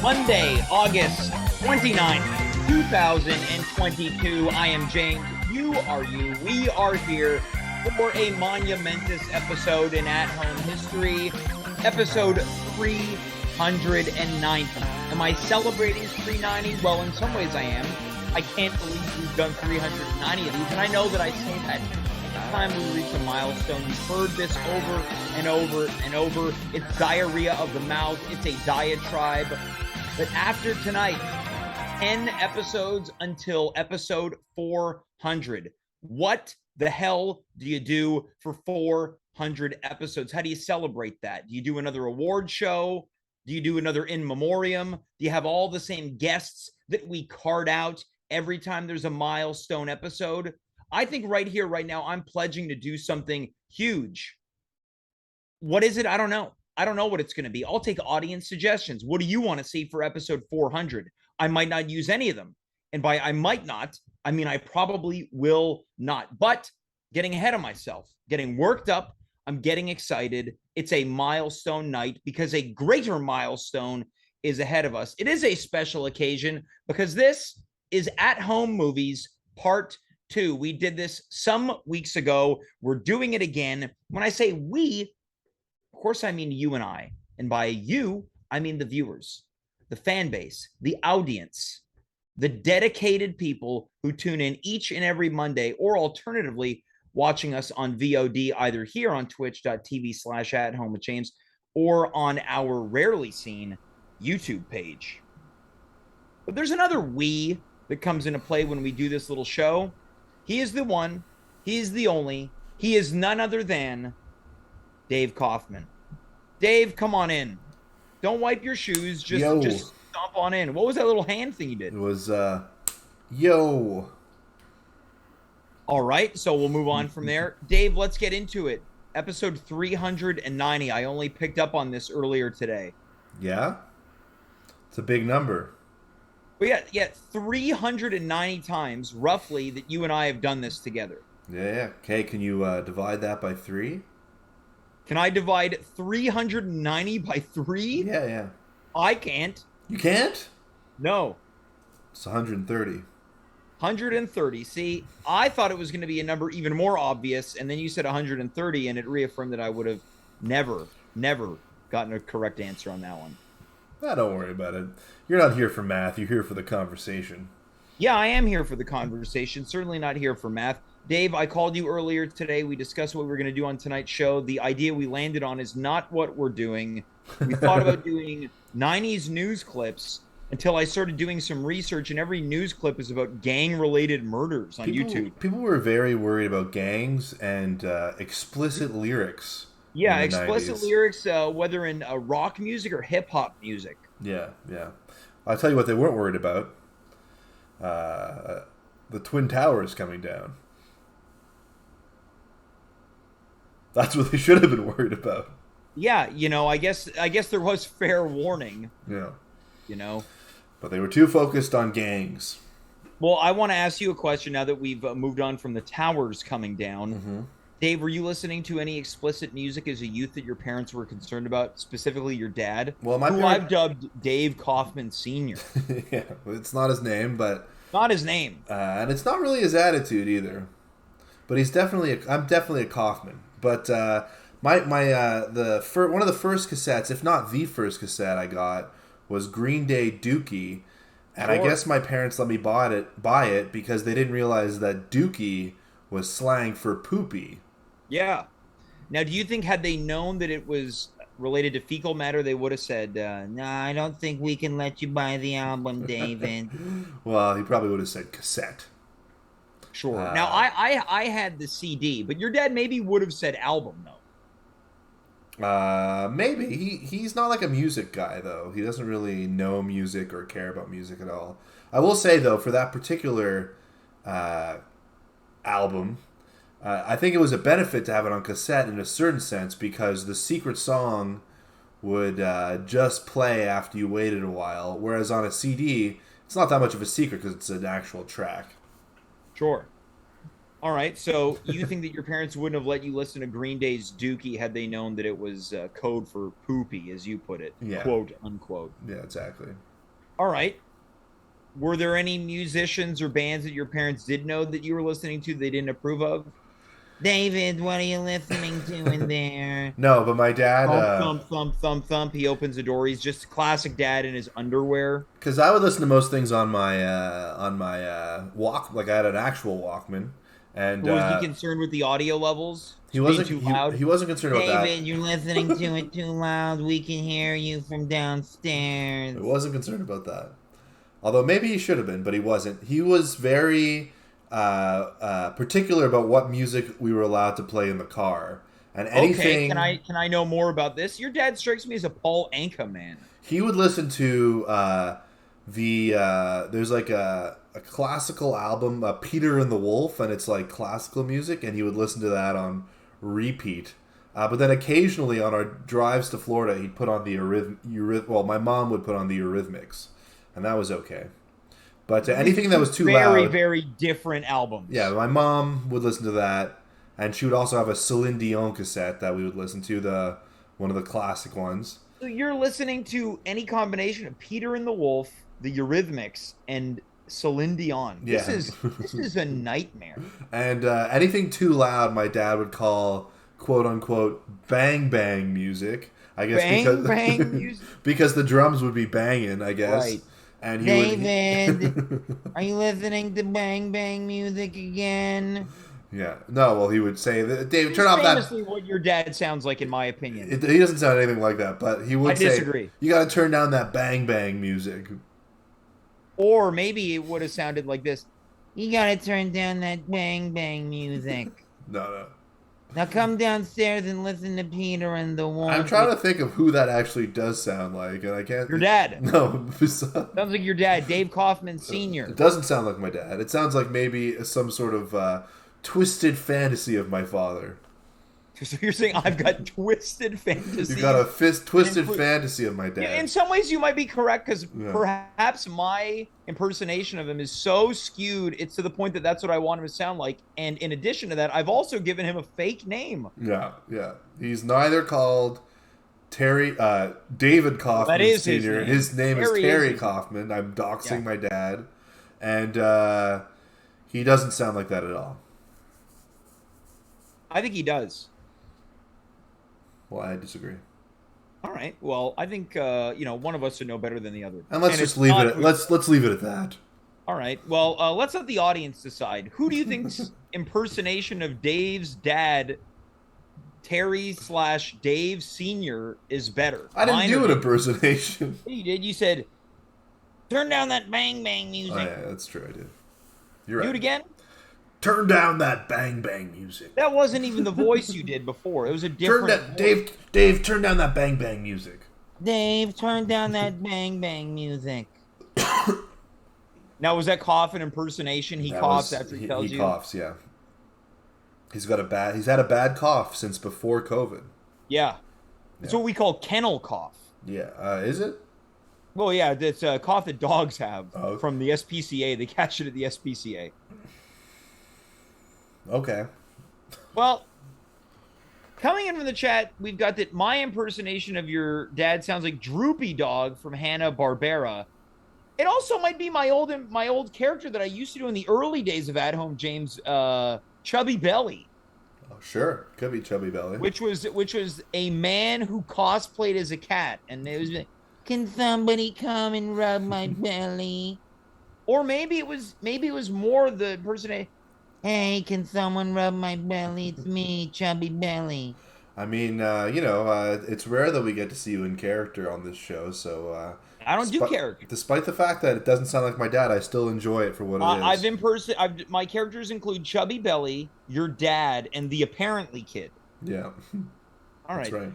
Monday, August 29th, 2022. I am James. You are you. We are here for a monumentous episode in at-home history, episode 390. Am I celebrating 390? Well, in some ways I am. I can't believe we've done 390 of these, and I know that I say that each time we reach a milestone. You've heard this over and over and over. It's diarrhea of the mouth. It's a diatribe. But after tonight, 10 episodes until episode 400. What the hell do you do for 400 episodes? How do you celebrate that? Do you do another award show? Do you do another in memoriam? Do you have all the same guests that we card out every time there's a milestone episode? I think right here, right now, I'm pledging to do something huge. What is it? I don't know. I don't know what it's going to be. I'll take audience suggestions. What do you want to see for episode 400? I might not use any of them. And by I might not, I mean I probably will not. But getting ahead of myself, getting worked up, I'm getting excited. It's a milestone night because a greater milestone is ahead of us. It is a special occasion because this is At Home Movies Part 2. We did this some weeks ago. We're doing it again. When I say we, of course, I mean you and I. And by you, I mean the viewers, the fan base, the audience, the dedicated people who tune in each and every Monday, or alternatively, watching us on VOD, either here on twitch.tv/@home with James or on our rarely seen YouTube page. But there's another we that comes into play when we do this little show. He is the one, he is the only, he is none other than Dave Kaufman. Dave, come on in. Don't wipe your shoes. Just stomp on in. What was that little hand thing you did? It was, yo. All right, so we'll move on from there. Dave, let's get into it. Episode 390. I only picked up on this earlier today. Yeah? It's a big number. But yeah, 390 times, roughly, that you and I have done this together. Yeah. Okay, can you divide that by 3? Can I divide 390 by 3? Yeah. I can't. You can't? No. It's 130. 130. See, I thought it was going to be a number even more obvious, and then you said 130, and it reaffirmed that I would have never gotten a correct answer on that one. Don't worry about it. You're not here for math. You're here for the conversation. Yeah, I am here for the conversation. Certainly not here for math. Dave, I called you earlier today. We discussed what we were going to do on tonight's show. The idea we landed on is not what we're doing. We thought about doing 90s news clips until I started doing some research, and every news clip is about gang-related murders on YouTube. People were very worried about gangs and explicit lyrics. Yeah, explicit 90s. Lyrics, whether in rock music or hip-hop music. Yeah. I'll tell you what they weren't worried about. The Twin Towers coming down. That's what they should have been worried about. Yeah, I guess there was fair warning. Yeah. But they were too focused on gangs. Well, I want to ask you a question now that we've moved on from the towers coming down. Mm-hmm. Dave, were you listening to any explicit music as a youth that your parents were concerned about, specifically your dad? Well, I've dubbed Dave Kaufman Sr. Yeah, it's not his name, but... Not his name. And it's not really his attitude either. But I'm definitely a Kaufman. But one of the first cassettes, if not the first cassette I got, was Green Day Dookie. And sure. I guess my parents let me buy it because they didn't realize that Dookie was slang for poopy. Yeah. Now, do you think had they known that it was related to fecal matter, they would have said, "No, I don't think we can let you buy the album, David." Well, he probably would have said cassette. Sure. Now, I had the CD, but your dad maybe would have said album, though. Maybe. He's not like a music guy, though. He doesn't really know music or care about music at all. I will say, though, for that particular album, I think it was a benefit to have it on cassette in a certain sense because the secret song would just play after you waited a while, whereas on a CD, it's not that much of a secret because it's an actual track. Sure. All right, so you think that your parents wouldn't have let you listen to Green Day's Dookie had they known that it was code for poopy, as you put it, yeah. Quote, unquote. Yeah, exactly. All right. Were there any musicians or bands that your parents did know that you were listening to they didn't approve of? David, what are you listening to in there? No, but my dad, Thump, thump, thump, thump, thump. He opens the door. He's just a classic dad in his underwear. because I would listen to most things on my walk. Like I had an actual Walkman, and Was he concerned with the audio levels? he Being wasn't too loud? he wasn't concerned about that. David, you're listening to it too loud. We can hear you from downstairs. He wasn't concerned about that. Although maybe he should have been, but he wasn't. He was very particular about what music we were allowed to play in the car, and Okay, anything can I know more about this? Your dad strikes me as a Paul Anka man. he would listen to. There's like a classical album, Peter and the Wolf, and it's like classical music, and he would listen to that on repeat. But then occasionally on our drives to Florida, he'd put on the well, my mom would put on the Eurythmics, and that was okay. But anything that was too Very, loud, very different albums. yeah, my mom would listen to that, and she would also have a Celine Dion cassette that we would listen to, the one of the classic ones. So you're listening to any combination of Peter and the Wolf, the Eurythmics, and Celine Dion. Yeah. This is a nightmare. And anything too loud, my dad would call "quote unquote" bang bang music. I guess Bang because bang music. because the drums would be banging. I guess. Right. And he David, are you listening to bang bang music again? Yeah. No. Well, he would say, "Dave, It's turn off that." famously what your dad sounds like, in my opinion. He doesn't sound anything like that, but he would I say, disagree. "You got to turn down that bang bang music." Or maybe it would have sounded like this. You gotta turn down that bang bang music. No. Now come downstairs and listen to Peter and the Wolf. I'm trying to think of who that actually does sound like, and I can't. Your dad. No. Sounds like your dad, Dave Kaufman Sr. It doesn't sound like my dad. It sounds like maybe some sort of twisted fantasy of my father. So you're saying I've got twisted fantasies? You've got a twisted fantasy of my dad. Yeah, in some ways, you might be correct, because Yeah. perhaps my impersonation of him is so skewed, it's to the point that that's what I want him to sound like. And in addition to that, I've also given him a fake name. Yeah. He's neither called David Kaufman That is his Sr. name. His name is Terry Terry is his Kaufman. I'm doxing Yeah. my dad. And he doesn't sound like that at all. I think he does. Well, I disagree. All right. Well, I think one of us should know better than the other. And let's it's just leave not- it. Let's leave it at that. All right. Well, let's let the audience decide. Who do you think's impersonation of Dave's dad, Terry/Dave Sr., is better? I didn't Mine do or an yours? impersonation. You did. You said, "Turn down that bang bang music." Oh yeah, that's true. I did. You're Do right. it again. Turn down that bang bang music. That wasn't even the voice you did before. It was a different. Dave, turn down that bang bang music. Dave, turn down that bang bang music. Now, was that cough an impersonation? He coughs after he tells you. He coughs. Yeah. He's had a bad cough since before COVID. Yeah. It's what we call kennel cough. Yeah. Is it? Well, yeah, it's a cough that dogs have Oh. from the SPCA. They catch it at the SPCA. Okay. Well, coming in from the chat, we've got that my impersonation of your dad sounds like Droopy Dog from Hanna-Barbera. It also might be my old character that I used to do in the early days of At Home James, Chubby Belly, Oh, sure. Could be Chubby Belly. which was a man who cosplayed as a cat, and it was like, "Can somebody come and rub my belly?" Or maybe it was more the person. Hey, can someone rub my belly? It's me, Chubby Belly. I mean, it's rare that we get to see you in character on this show, so I don't do character. Despite the fact that it doesn't sound like my dad, I still enjoy it for what it is. My characters include Chubby Belly, your dad, and the apparently kid. Yeah. All right. That's right.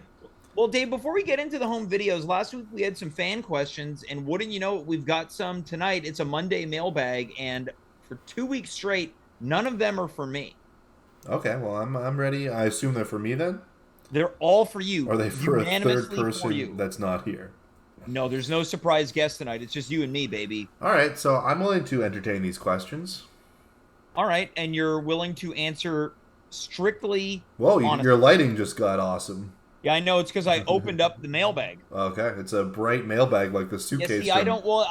Well, Dave, before we get into the home videos, last week we had some fan questions, and wouldn't you know it, we've got some tonight. It's a Monday mailbag, and for 2 weeks straight, none of them are for me. Okay, well, I'm ready. I assume they're for me then? They're all for you. Or are they for a third unanimously for person you. that's not here? No, there's no surprise guest tonight. It's just you and me, baby. All right, so I'm willing to entertain these questions. All right, and you're willing to answer strictly Whoa, honestly. your lighting just got awesome. Yeah, I know. It's because I opened up the mailbag. Okay, it's a bright mailbag like the Yeah, suitcase see, I from. don't. Well,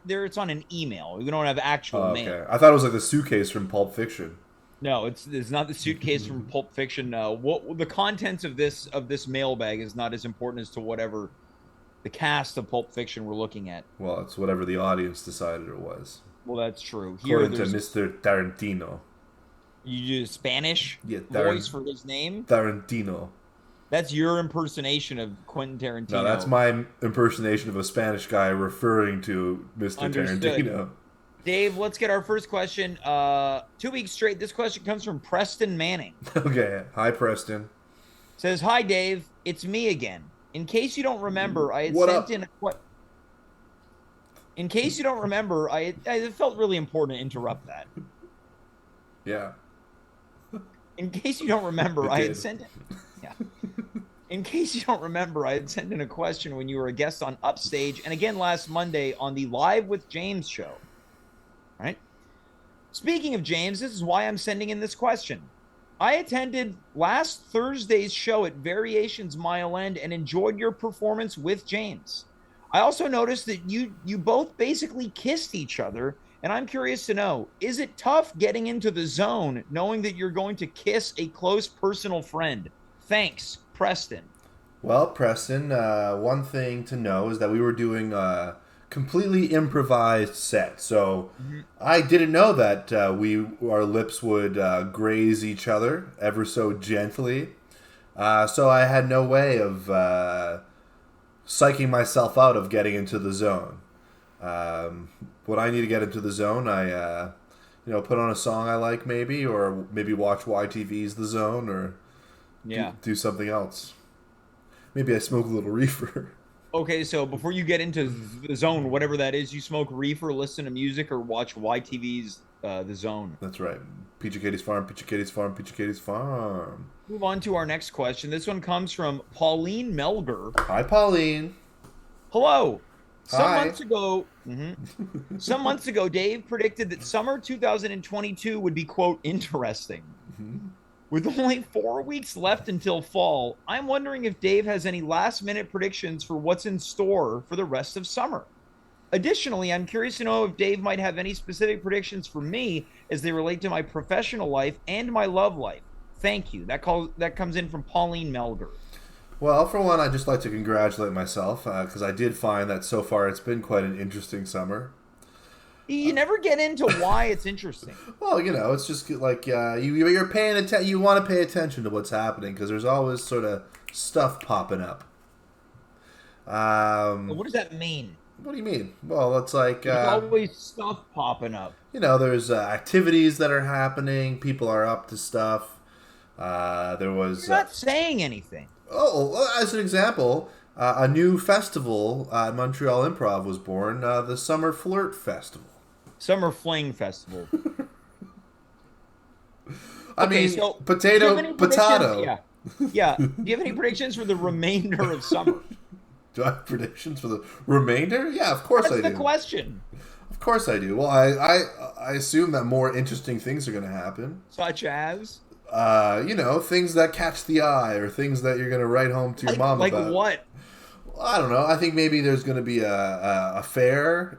there. It's on an email. We don't have actual Oh, mail. okay, I thought it was like the suitcase from Pulp Fiction. No, it's not the suitcase from Pulp Fiction. No, what the contents of this mailbag is not as important as to whatever the cast of Pulp Fiction we're looking at. Well, it's whatever the audience decided it was, Well, that's true. Here, according to there's Mr. Tarantino. you use Spanish Yeah, voice for his name. Tarantino. That's your impersonation of Quentin No, that's Tarantino. my impersonation of a Spanish guy referring to Mr. Understood. Tarantino. Dave, let's get our first question. 2 weeks straight. This question comes from Preston Manning. Okay, hi Preston. Says, "Hi Dave, it's me again. In case you don't remember, I had What sent up? in a In case you don't remember, I felt really important to interrupt that. Yeah, In case you don't remember, it I had did. sent yeah. In case you don't remember, I had sent in a question when you were a guest on Upstage and again last Monday on the Live with James show. Right? Speaking of James, this is why I'm sending in this question. I attended last Thursday's show at Variations Mile End and enjoyed your performance with James. I also noticed that you both basically kissed each other, and I'm curious to know, is it tough getting into the zone knowing that you're going to kiss a close personal friend? Thanks, Preston. Well, Preston, one thing to know is that we were doing a completely improvised set. So Mhm. I didn't know that our lips would graze each other ever so gently. So I had no way of psyching myself out of getting into the zone. When I need to get into the zone, I put on a song I like, maybe, or maybe watch YTV's The Zone, or Yeah. do something else. Maybe I smoke a little reefer. Okay, so before you get into the zone, whatever that is, you smoke reefer, listen to music, or watch YTV's The Zone. That's right. Peachy Katie's Farm, Peachy Katie's Farm, Peachy Katie's Farm. Move on to our next question. This one comes from Pauline Melger. Hi, Pauline. Hello. Some Hi. months ago, some months ago, Dave predicted that summer 2022 would be, quote, interesting. With only 4 weeks left until fall, I'm wondering if Dave has any last minute predictions for what's in store for the rest of summer. Additionally, I'm curious to know if Dave might have any specific predictions for me as they relate to my professional life and my love life. Thank you. That comes in from Pauline Melger. Well, for one, I'd just like to congratulate myself because I did find that so far it's been quite an interesting summer. You never get into why it's interesting. Well, it's just like you're paying attention. You want to pay attention to what's happening because there's always sort of stuff popping up. What does that mean? What do you mean? Well, it's like There's always stuff popping up. there's activities that are happening. People are up to stuff. There was You're not saying anything. as an example, a new festival at Montreal Improv was born. The Summer Flirt Festival. Summer Fling Festival. I Okay, mean, so do you potato, have any predictions? potato. Yeah. Yeah. Do you have any predictions for the remainder of summer? Do I have predictions for the remainder? Yeah, of course That's I the do. question. Of course I do. Well, I assume that more interesting things are going to happen. Such as? Things that catch the eye or things that you're going to write home to your mom Like about. what? I don't know. I think maybe there's going to be a fair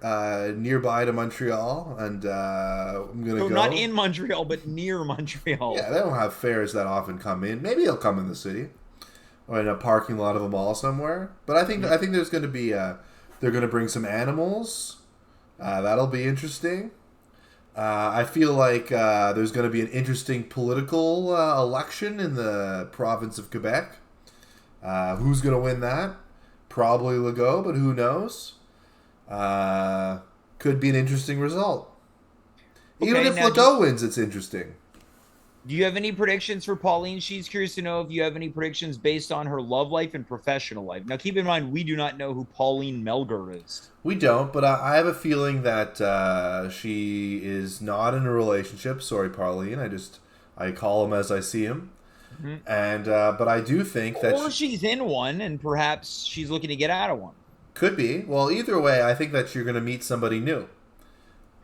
nearby to Montreal, and I'm going to So go. not in Montreal, but near Montreal. Yeah, they don't have fairs that often come in. Maybe they'll come in the city or in a parking lot of a mall somewhere. But I think there's going to be they're going to bring some animals. That'll be interesting. I feel like there's going to be an interesting political election in the province of Quebec. Who's going to win that? Probably Legault, but who knows? Could be an interesting result. Even Okay, if now Legault wins, it's interesting. Do you have any predictions for Pauline? She's curious to know if you have any predictions based on her love life and professional life. Now, keep in mind, we do not know who Pauline Melger is. We don't, but I have a feeling that she is not in a relationship. Sorry, Pauline. I call him as I see him. And but I do think that Or she's in one, and perhaps she's looking to get out of one. could be. Well, either way, I think that you're going to meet somebody new,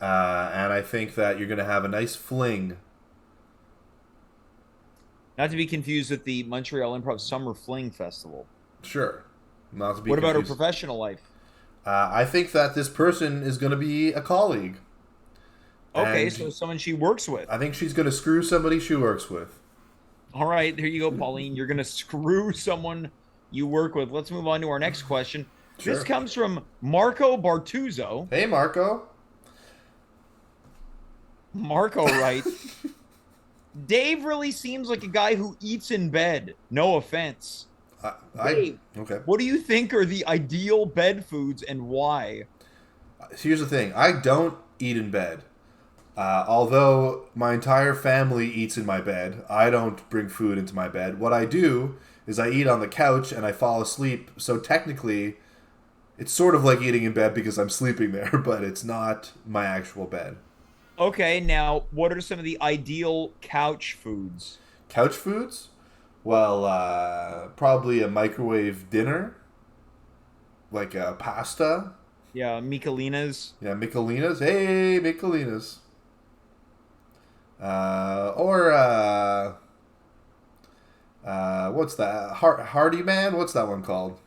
and I think that you're going to have a nice fling. Not to be confused with the Montreal Improv Summer Fling Festival. Sure. Not to be What about her confused. professional life? I think that this person is going to be a colleague. Okay, And so someone she works with. I think she's going to screw somebody she works with. All right, here you go, Pauline. You're going to screw someone you work with. Let's move on to our next question. This Sure. comes from Marco Bartuzzo. Hey, Marco. Marco writes, Dave really seems like a guy who eats in bed. No offense. Dave, Okay. what do you think are the ideal bed foods and why? Here's the thing. I don't eat in bed. Although my entire family eats in my bed, I don't bring food into my bed. What I do is I eat on the couch and I fall asleep. So technically, it's sort of like eating in bed because I'm sleeping there, but it's not my actual bed. Okay, now what are some of the ideal couch foods? Couch foods? Well, probably a microwave dinner, like a pasta. Yeah, Michelina's. Yeah, Michelina's. Hey, Michelina's. Or what's that? Hardy Man? What's that one called?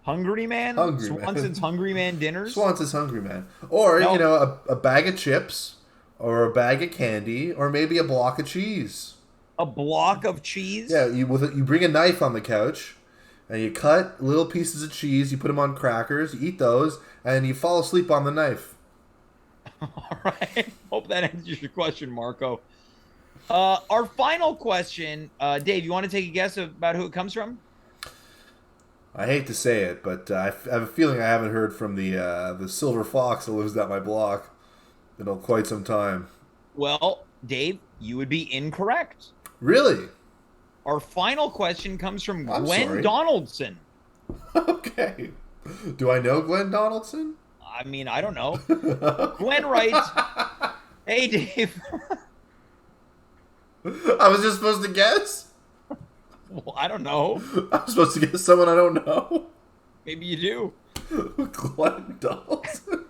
Hungry Man? Hungry Man. Swanson's Hungry Man dinners? Swanson's Hungry Man. Or, No. you know, a bag of chips, or a bag of candy, or maybe a block of cheese. A block of cheese? Yeah, you bring a knife on the couch, and you cut little pieces of cheese, you put them on crackers, you eat those, and you fall asleep on the knife. All right. Hope that answers your question, Marco. Our final question, Dave, you want to take a guess about who it comes from? I hate to say it, but I have a feeling I haven't heard from the silver fox that lives at my block in quite some time. Well, Dave, you would be incorrect. Really? Our final question comes from I'm Gwen sorry. Donaldson. Okay. Do I know Glenn Donaldson? I mean, I don't know. Gwen writes, Hey, Dave. I was just supposed to guess? Well, I don't know. I'm supposed to guess someone I don't know? Maybe you do. Glenn Donaldson?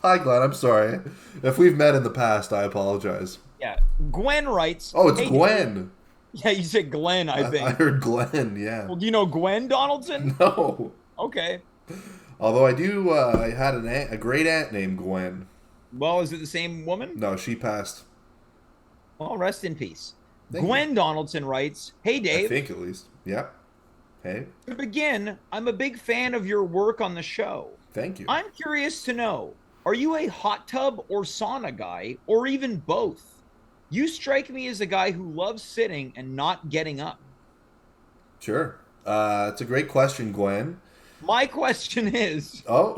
Hi, Glenn. I'm sorry. If we've met in the past, I apologize. Yeah. Gwen writes. Oh, it's "Hey, Gwen. Yeah, you said Glenn, I think. I heard Glenn, yeah. Well, do you know Gwen Donaldson? No. Okay. Although I do, I had a great aunt named Gwen. Well, is it the same woman? No, she passed. Well, rest in peace. Thank Gwen Donaldson writes, Hey, I Dave. think at least. Yep. Hey, To begin, I'm a big fan of your work on the show. thank you. I'm curious to know, are you a hot tub or sauna guy, or even both? You strike me as a guy who loves sitting and not getting up. Sure. It's a great question, Gwen. My question is, Oh.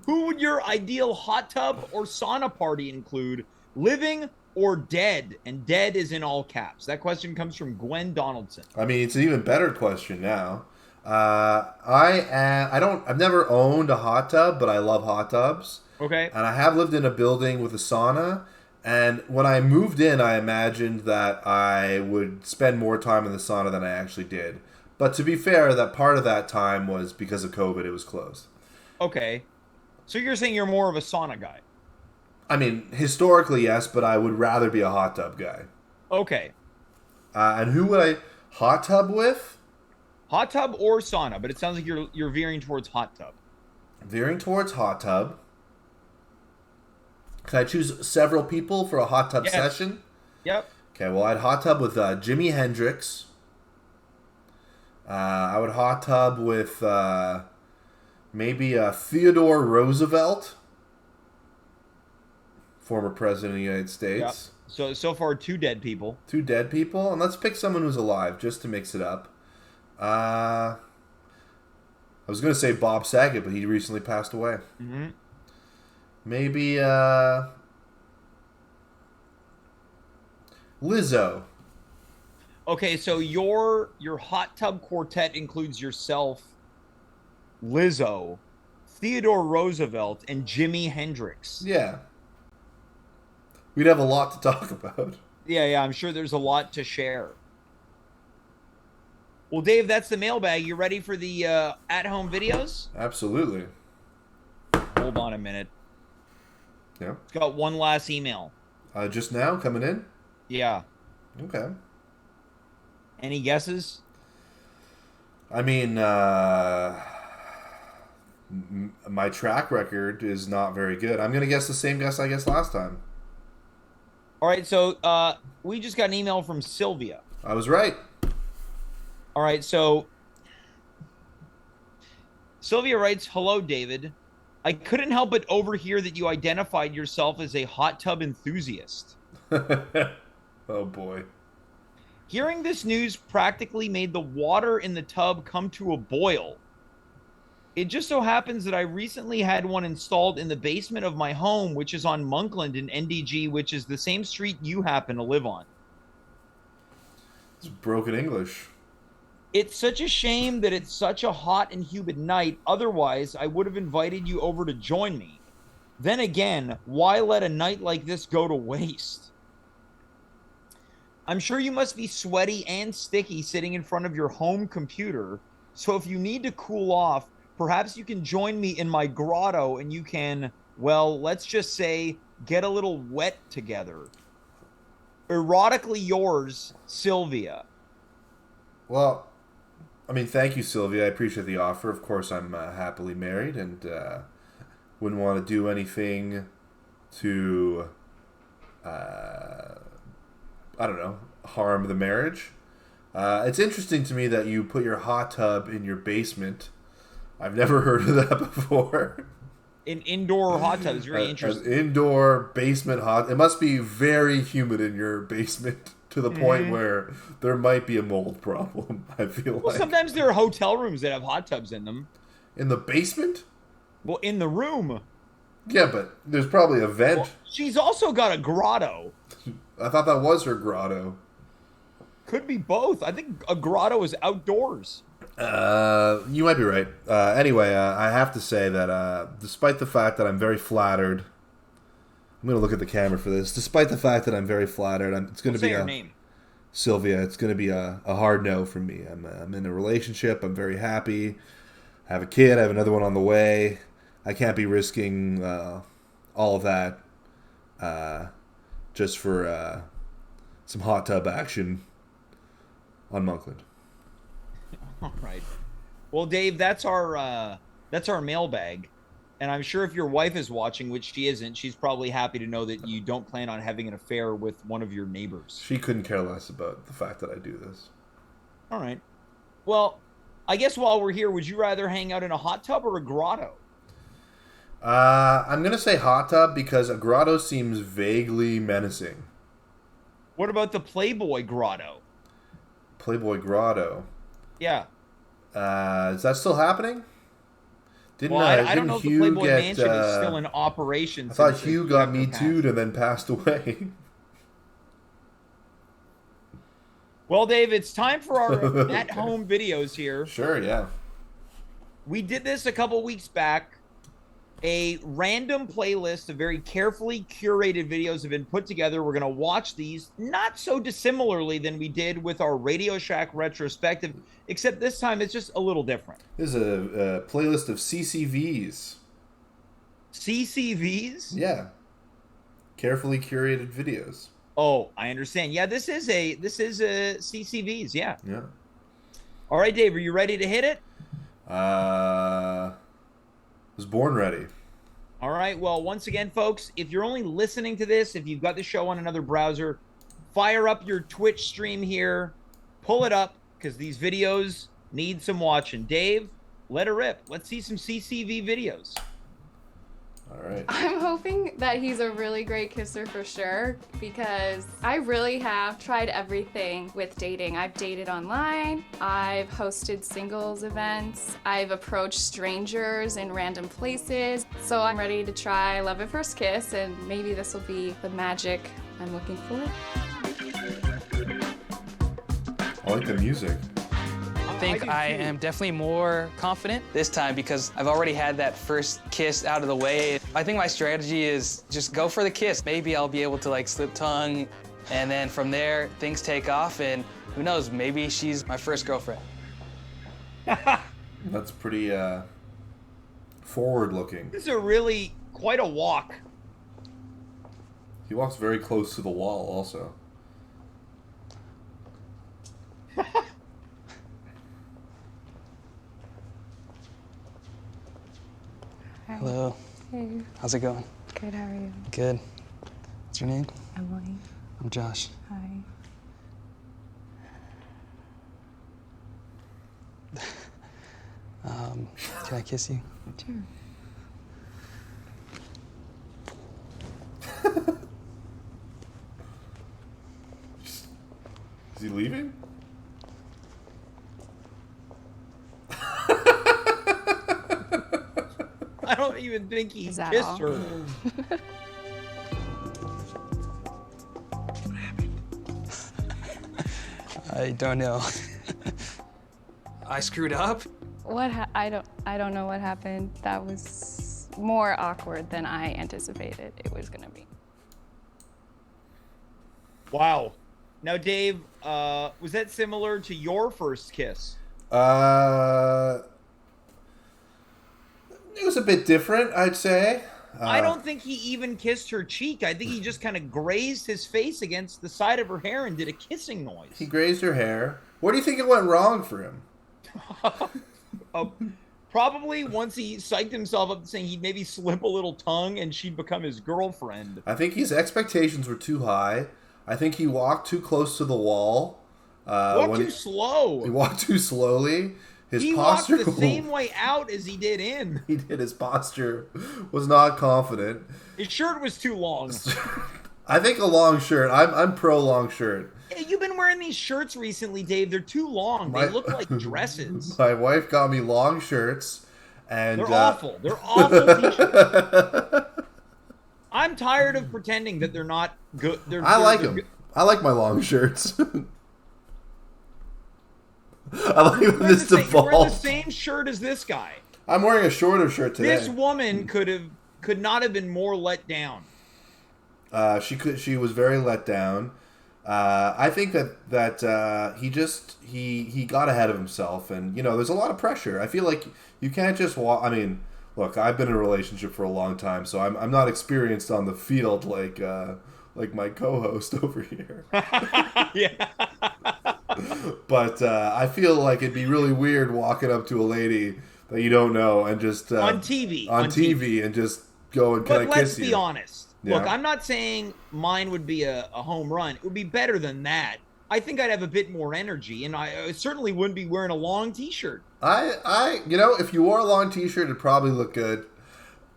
who would your ideal hot tub or sauna party include, living or dead? And dead is in all caps. That question comes from Gwen Donaldson. I mean, it's an even better question now. I've never owned a hot tub, but I love hot tubs. Okay. And I have lived in a building with a sauna. And when I moved in, I imagined that I would spend more time in the sauna than I actually did. But to be fair, that part of that time was because of COVID, it was closed. Okay. So you're saying you're more of a sauna guy. I mean, historically, yes, but I would rather be a hot tub guy. Okay. And who would I hot tub with? Hot tub or sauna, but it sounds like you're veering towards hot tub. Veering towards hot tub. Can I choose several people for a hot tub Yes. session? Yep. Okay, well, I'd hot tub with Jimi Hendrix. I would hot tub with maybe Theodore Roosevelt, former president of the United States. Yep. So far, 2 dead people. 2 dead people, and let's pick someone who's alive just to mix it up. I was going to say Bob Saget, but he recently passed away. Mm-hmm. Maybe Lizzo. Okay, so your hot tub quartet includes yourself, Lizzo, Theodore Roosevelt, and Jimi Hendrix. Yeah. We'd have a lot to talk about. Yeah, I'm sure there's a lot to share. Well, Dave, that's the mailbag. You ready for the at-home videos? Absolutely. Hold on a minute. Yeah. It's got one last email. Just now, coming in? Yeah. Okay. Any guesses? I mean, my track record is not very good. I'm gonna guess the same guess I guessed last time. All right, so we just got an email from Sylvia. I was right. All right, so Sylvia writes, "Hello, David. I couldn't help but overhear that you identified yourself as a hot tub enthusiast. Oh boy. Hearing this news practically made the water in the tub come to a boil. It just so happens that I recently had one installed in the basement of my home, which is on Monkland in NDG, which is the same street you happen to live on. It's broken English. It's such a shame that it's such a hot and humid night. Otherwise, I would have invited you over to join me. Then again, why let a night like this go to waste? I'm sure you must be sweaty and sticky sitting in front of your home computer. So if you need to cool off, perhaps you can join me in my grotto and you can, well, let's just say, get a little wet together. Erotically yours, Sylvia." Well, I mean, thank you, Sylvia. I appreciate the offer. Of course, I'm happily married and wouldn't want to do anything to, I don't know, harm the marriage. It's interesting to me that you put your hot tub in your basement. I've never heard of that before. An indoor hot tub is very interesting. An indoor basement hot. It must be very humid in your basement to the point where there might be a mold problem. I feel Well, like sometimes there are hotel rooms that have hot tubs in them. in the basement. Well, in the room. Yeah, but there's probably a vent. Well, she's also got a grotto. I thought that was her grotto. Could be both. I think a grotto is outdoors. You might be right. Anyway, I have to say that despite the fact that I'm very flattered, I'm going to look at the camera for this. Despite the fact that I'm very flattered, it's going to be her name. Sylvia. It's going to be a hard no for me. I'm in a relationship. I'm very happy. I have a kid. I have another one on the way. I can't be risking all of that just for some hot tub action on Monkland. All right. Well, Dave, that's our mailbag, and I'm sure if your wife is watching, which she isn't, she's probably happy to know that you don't plan on having an affair with one of your neighbors. She couldn't care less about the fact that I do this. All right. Well, I guess while we're here, would you rather hang out in a hot tub or a grotto? I'm gonna say hot tub because a grotto seems vaguely menacing. What about the Playboy grotto? Playboy grotto. Yeah. Is that still happening? Well, I don't know if the Playboy Mansion is still in operation. I thought Hugh got Me Too'd and then passed away. Well, Dave, it's time for our at-home videos here. Sure, yeah. We did this a couple weeks back. A random playlist of very carefully curated videos have been put together. We're going to watch these not so dissimilarly than we did with our Radio Shack retrospective, except this time it's just a little different. This is a playlist of CCVs. CCVs? Yeah. Carefully curated videos. Oh, I understand. Yeah, this is a CCVs, yeah. Yeah. All right, Dave, are you ready to hit it? Was born ready. All right. Well, once again, folks, if you're only listening to this, if you've got the show on another browser, fire up your Twitch stream here, pull it up, because these videos need some watching. Dave, let her rip. Let's see some CCV videos. All right. I'm hoping that he's a really great kisser for sure, because I really have tried everything with dating. I've dated online, I've hosted singles events, I've approached strangers in random places, so I'm ready to try love at first kiss, and maybe this will be the magic I'm looking for. I like the music. I think I am definitely more confident this time because I've already had that first kiss out of the way. I think my strategy is just go for the kiss. Maybe I'll be able to like slip tongue, and then from there things take off, and who knows, maybe she's my first girlfriend. That's pretty forward looking. This is a really quite a walk. He walks very close to the wall also. Hello. Hey, How's it going? good, how are you? Good. What's your name? Emily. I'm Josh. Hi. Can I kiss you? Sure. Is he leaving? I don't even think he Is that kissed all? her. I don't know. I screwed up? I don't know what happened. That was more awkward than I anticipated it was gonna be. Wow. Now, Dave, was that similar to your first kiss? It was a bit different, I'd say. I don't think he even kissed her cheek. I think he just kind of grazed his face against the side of her hair and did a kissing noise. He grazed her hair. Where do you think it went wrong for him? Probably once he psyched himself up saying he'd maybe slip a little tongue and she'd become his girlfriend. I think his expectations were too high. I think he walked too close to the wall. Walked too slow. He walked too slowly. He posture walked the same way out as he did in. He did. His posture was not confident. His shirt was too long. I think a long shirt. I'm pro long shirt. Yeah, you've been wearing these shirts recently, Dave. They're too long. They look like dresses. My wife got me long shirts, and They're awful. They're awful t-shirts. I'm tired of pretending that they're not good. I like them. I like my long shirts. I like when this You're wearing the devolved. same shirt as this guy. I'm wearing a shorter shirt today. This woman could not have been more let down. She was very let down. I think that he got ahead of himself, and there's a lot of pressure. I feel like you can't just walk. I mean, look, I've been in a relationship for a long time, so I'm not experienced on the field like my co-host over here. Yeah. But I feel like it'd be really weird walking up to a lady that you don't know and just on TV and just go and can I kiss you? But let's be honest. Yeah. Look, I'm not saying mine would be a home run. It would be better than that. I think I'd have a bit more energy, and I certainly wouldn't be wearing a long T-shirt. If you wore a long T-shirt, it'd probably look good.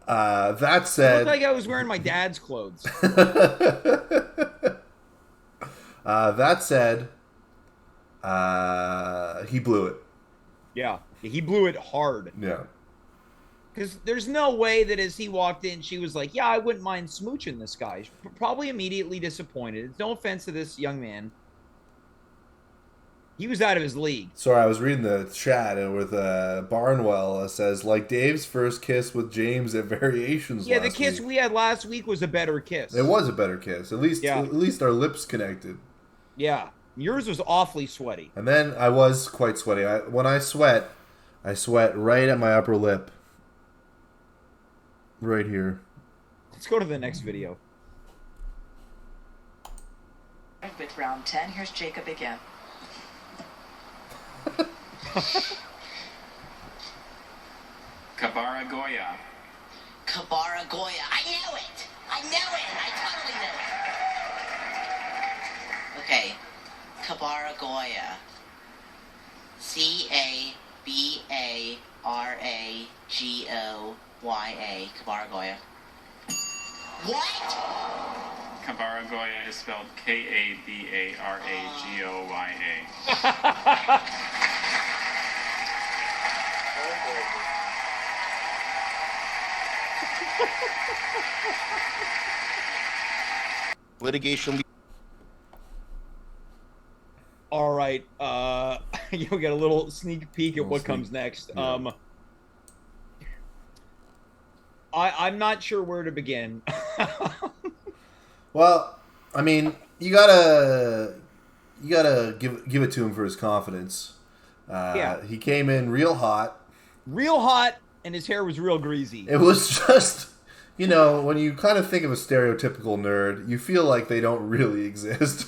That It said, looked like I was wearing my dad's clothes. that said, he blew it. Yeah, he blew it hard. Yeah. Because there's no way that as he walked in, she was like, yeah, I wouldn't mind smooching this guy. Probably immediately disappointed. No offense to this young man. He was out of his league. Sorry, I was reading the chat and with Barnwell says, like Dave's first kiss with James at Variations. Yeah, the kiss we had last week was a better kiss. It was a better kiss. At least our lips connected. Yeah. Yours was awfully sweaty. And then I was quite sweaty. When I sweat right at my upper lip. Right here. Let's go to the next video. With round 10, here's Jacob again. Kabara Goya. Kabara Goya. I knew it! I totally knew it! Okay. Kabara Goya. Cabaragoya. Kabara Goya. What? Kabara Goya is spelled Kabaragoya. Litigation. All right. We got a little sneak peek at what comes next. Yeah. I'm not sure where to begin. Well, I mean, you gotta give it to him for his confidence. Yeah. He came in real hot. Real hot, and his hair was real greasy. It was just, when you kind of think of a stereotypical nerd, you feel like they don't really exist.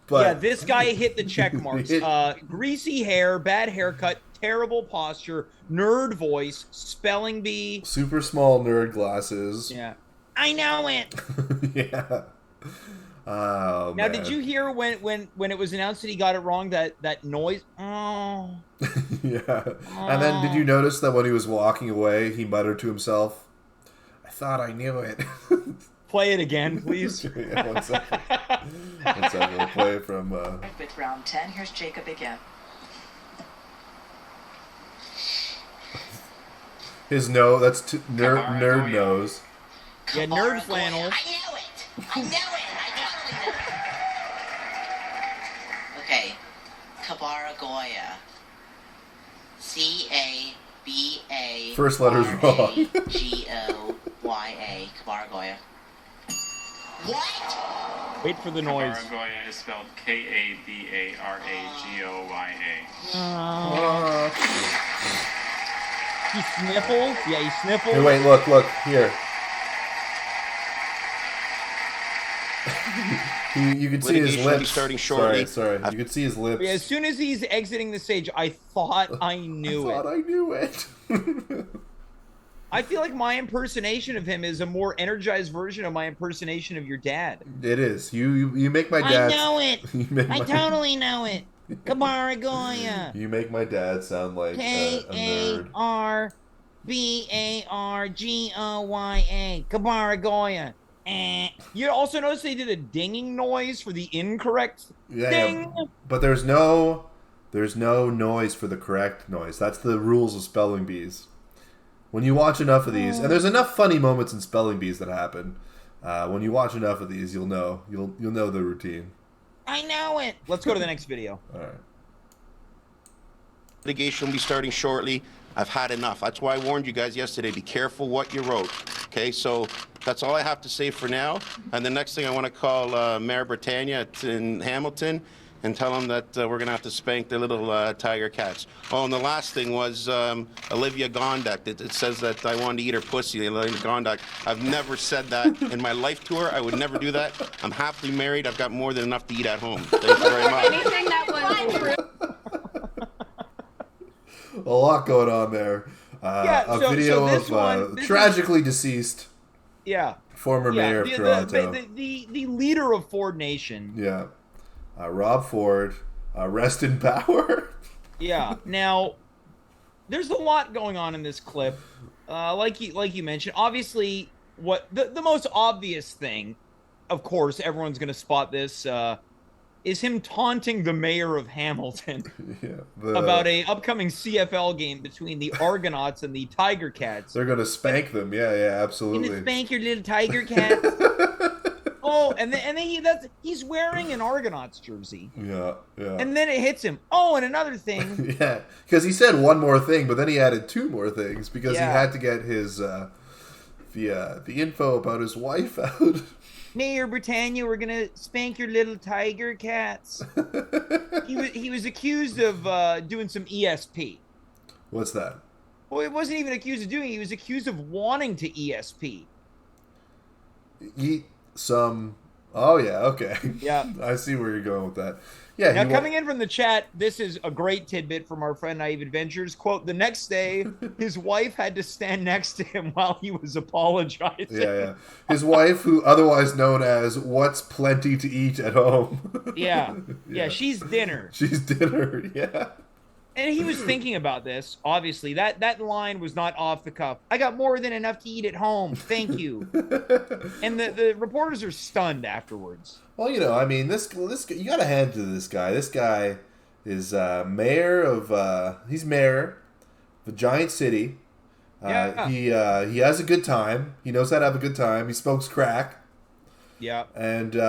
But yeah, this guy hit the check marks. He hit- Greasy hair, bad haircut, terrible posture, nerd voice, spelling bee. Super small nerd glasses. Yeah. I know it. Yeah. Oh, Now, man. did you hear when it was announced that he got it wrong, that noise? Oh. Yeah. And then did you notice that when he was walking away, he muttered to himself, I thought I knew it. Play it again, please. Yeah, one second. One second. We'll play it from... With round 10, here's Jacob again. His nose, that's nerd nose. Yeah, nerd flannel. I know it. I know it. I totally know it. Okay. Kabaragoya. C-A-B-A. First letter's wrong. G-O-Y-A. Kabaragoya. What? Wait for the noise. Kabaragoya is spelled K-A-B-A-R-A-G-O-Y-A. He sniffles. Yeah, he sniffles. Hey, wait, look, here. You can see his Litigation will be lips. starting shortly. Sorry. You can see his lips. Yeah, as soon as he's exiting the stage, I thought I knew I thought I knew it. I feel like my impersonation of him is a more energized version of my impersonation of your dad. It is. You make my dad. I know it. You make I my, totally know it. Kabaragoya. You make my dad sound like a nerd. K-A-R-B-A-R-G-O-Y-A. Kabaragoya. You also notice they did a dinging noise for the incorrect Yeah, ding. but there's no noise for the correct noise. That's the rules of spelling bees. When you watch enough of these, and there's enough funny moments in spelling bees that happen. When you watch enough of these, you'll know the routine. I know it. Let's go to the next video. All right. Litigation will be starting shortly. I've had enough. That's why I warned you guys yesterday. Be careful what you wrote. Okay, so that's all I have to say for now. And the next thing I want to call Mayor Britannia in Hamilton and tell them that we're going to have to spank the little tiger cats. Oh, and the last thing was Olivia Gondak. It says that I wanted to eat her pussy, Olivia Gondak. I've never said that in my life to her. I would never do that. I'm happily married. I've got more than enough to eat at home. Thank you very much. Anything that was true. A lot going on there. A video of tragically deceased former mayor of Toronto. The leader of Ford Nation. Yeah. Rob Ford. Rest in power. Yeah. Now, there's a lot going on in this clip. Like you mentioned, obviously, what the most obvious thing, of course, everyone's going to spot this, is him taunting the mayor of Hamilton about a upcoming CFL game between the Argonauts and the Tiger Cats. They're going to spank them. Yeah, absolutely. Gonna spank your little Tiger Cats. Oh, and then he's wearing an Argonauts jersey. Yeah. And then it hits him. Oh, and another thing. Yeah, because he said one more thing, but then he added two more things because he had to get his the info about his wife out. Mayor Britannia, we're gonna spank your little tiger cats. He was accused of doing some ESP. What's that? Well, he wasn't even accused of doing it. He was accused of wanting to ESP. Eat some... Oh, yeah, okay. Yeah. I see where you're going with that. Yeah. Now, coming in from the chat, this is a great tidbit from our friend Naive Adventures. Quote, the next day, his wife had to stand next to him while he was apologizing. Yeah. His wife, who otherwise known as What's Plenty to Eat at Home. Yeah, she's dinner. She's dinner, yeah. And he was thinking about this, obviously. That line was not off the cuff. I got more than enough to eat at home. Thank you. And the reporters are stunned afterwards. Well, I mean, this you got to hand to this guy. This guy is mayor of he's mayor of a giant city. He has a good time. He knows how to have a good time. He smokes crack. Yeah. And he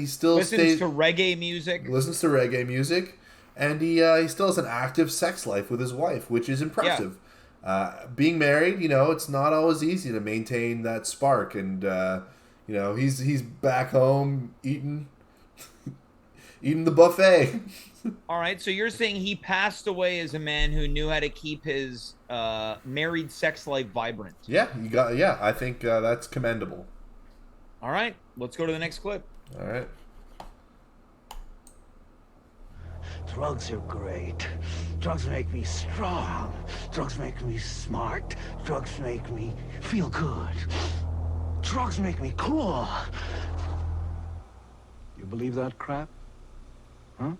still listens to reggae music. Listens to reggae music. And he still has an active sex life with his wife, which is impressive. Yeah. Being married, it's not always easy to maintain that spark. And, he's back home eating the buffet. All right, so you're saying he passed away as a man who knew how to keep his married sex life vibrant. Yeah, I think that's commendable. All right, let's go to the next clip. All right. Drugs are great. Drugs make me strong. Drugs make me smart. Drugs make me feel good. Drugs make me cool. You believe that crap? Huh?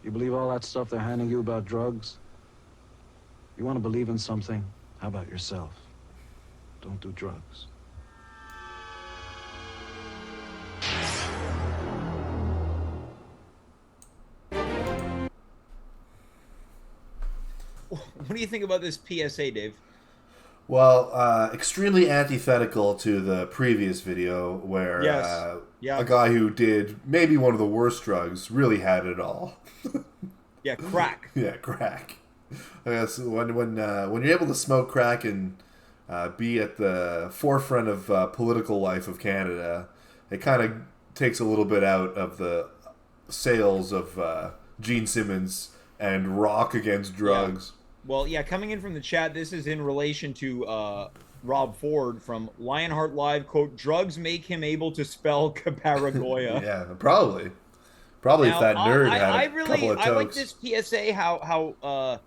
You believe all that stuff they're handing you about drugs? You want to believe in something? How about yourself? Don't do drugs. What do you think about this PSA, Dave? Well, extremely antithetical to the previous video where Yeah. a guy who did maybe one of the worst drugs really had it all. Yeah, crack. Yeah, crack. I guess when you're able to smoke crack and be at the forefront of political life of Canada, it kind of takes a little bit out of the sales of Gene Simmons and Rock Against Drugs. Yeah. Well, yeah, coming in from the chat, this is in relation to Rob Ford from Lionheart Live, quote, drugs make him able to spell Caparagoya. Yeah, probably. Probably Now, if that nerd had I a couple of tokes. I like this PSA, how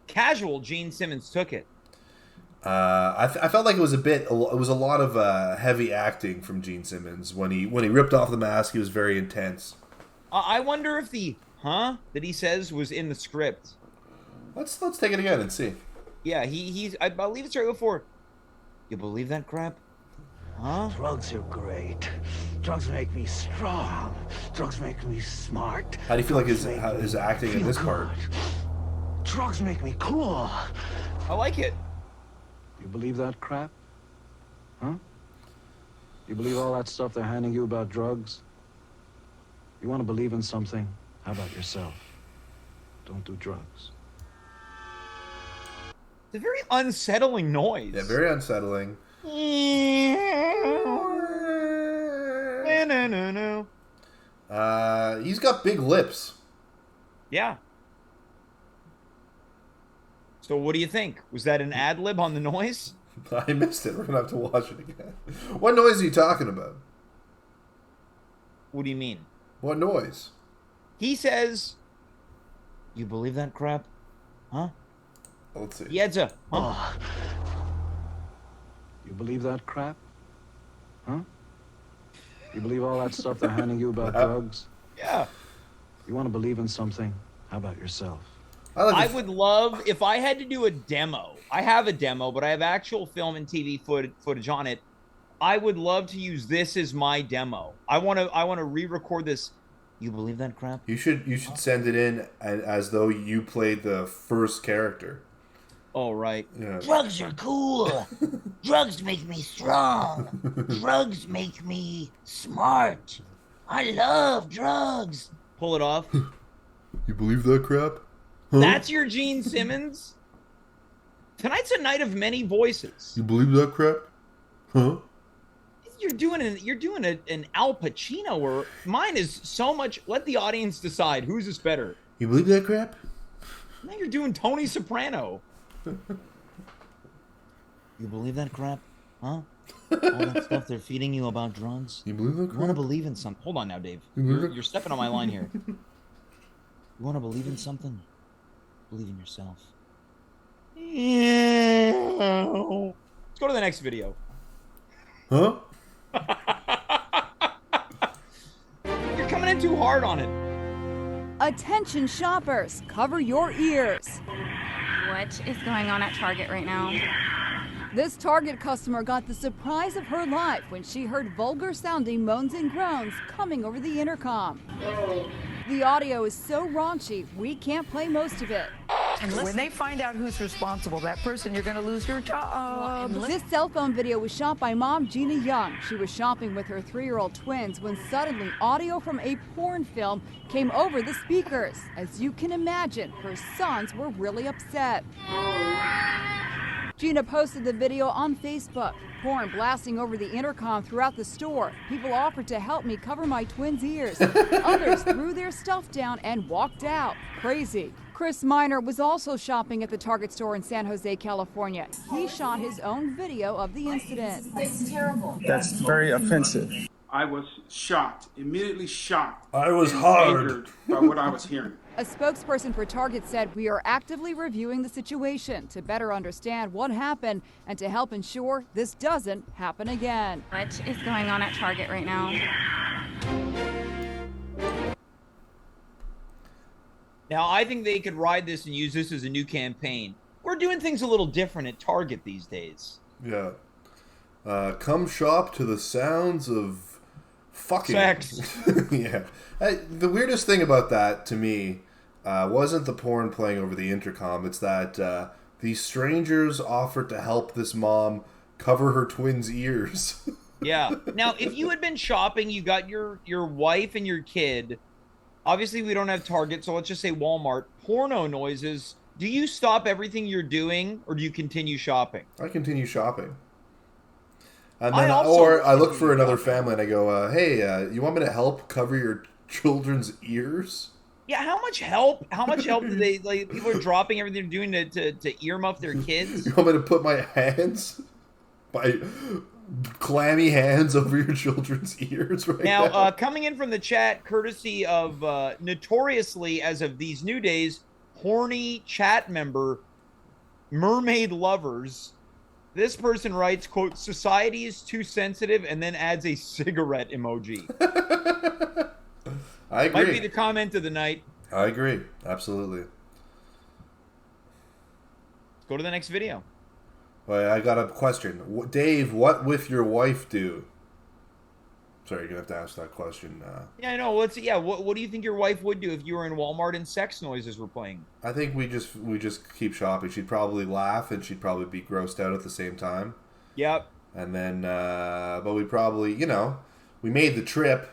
casual Gene Simmons took it. I felt like it was a lot of heavy acting from Gene Simmons. When he ripped off the mask, he was very intense. I wonder if the "huh" that he says was in the script. Let's take it again and see. Yeah, he's I believe it's right before. You believe that crap? Huh? Drugs are great. Drugs make me strong. Drugs make me smart. How do you feel like his acting in this part? Drugs make me cool. I like it. You believe that crap? Huh? You believe all that stuff they're handing you about drugs? You want to believe in something? How about yourself? Don't do drugs. It's a very unsettling noise. Yeah, very unsettling. He's got big lips. Yeah. So what do you think? Was that an ad lib on the noise? I missed it. We're gonna have to watch it again. What noise are you talking about? What do you mean? What noise? He says, "You believe that crap? Huh?" Let's see. He adds a, huh? Oh. You believe that crap? Huh? You believe all that stuff they're handing you about drugs? Yeah. You want to believe in something? How about yourself? I would love, if I had to do a demo, I have a demo, but I have actual film and TV footage on it. I would love to use this as my demo. I want to re-record this. You believe that crap? You should send it in as though you played the first character. Oh, right. Yeah. Drugs are cool. Drugs make me strong. Drugs make me smart. I love drugs. Pull it off. You believe that crap? Huh? That's your Gene Simmons? Tonight's a night of many voices. You believe that crap? Huh? You're doing an Al Pacino, or mine is so much. Let the audience decide whose is better. You believe that crap? Now you're doing Tony Soprano. You believe that crap? Huh? All that stuff they're feeding you about drugs? You believe that crap? You want to believe in something? Hold on now, Dave. You're stepping on my line here. You want to believe in something? Believe in yourself. Let's go to the next video. Huh? You're coming in too hard on it. Attention shoppers, cover your ears. What is going on at Target right now? This Target customer got the surprise of her life when she heard vulgar sounding moans and groans coming over the intercom. The audio is so raunchy, we can't play most of it. When they find out who's responsible, that person, you're going to lose your job. This cell phone video was shot by mom Gina Young. She was shopping with her 3-year-old twins when suddenly audio from a porn film came over the speakers. As you can imagine, her sons were really upset. Gina posted the video on Facebook. Porn blasting over the intercom throughout the store. People offered to help me cover my twins' ears. Others threw their stuff down and walked out. Crazy. Chris Miner was also shopping at the Target store in San Jose, California. He shot his own video of the incident. It's terrible. That's very offensive. I was shocked, immediately shocked. I was and hard angered by what I was hearing. A spokesperson for Target said, "We are actively reviewing the situation to better understand what happened and to help ensure this doesn't happen again." What is going on at Target right now? Now, I think they could ride this and use this as a new campaign. We're doing things a little different at Target these days. Yeah. Come shop to the sounds of fucking. Sex. Yeah. The weirdest thing about that to me wasn't the porn playing over the intercom. It's that these strangers offered to help this mom cover her twins' ears. Yeah. Now, if you had been shopping, you got your wife and your kid. Obviously, we don't have Target, so let's just say Walmart. Porno noises. Do you stop everything you're doing, or do you continue shopping? I continue shopping. And then, or I look for another family and I go, hey, you want me to help cover your children's ears? Yeah, how much help do they, like, people are dropping everything they're doing to earmuff their kids? You want me to put my clammy hands over your children's ears right now? Coming in from the chat, courtesy of notoriously, as of these new days, horny chat member, Mermaid Lovers. This person writes, quote, "Society is too sensitive," and then adds a cigarette emoji. I agree. Might be the comment of the night. I agree. Absolutely. Let's go to the next video. Well, I got a question. Dave, what would your wife do? Sorry, you're going to have to ask that question. Yeah, I know. What do you think your wife would do if you were in Walmart and sex noises were playing? I think we just keep shopping. She'd probably laugh and she'd probably be grossed out at the same time. Yep. And then, but we probably, we made the trip.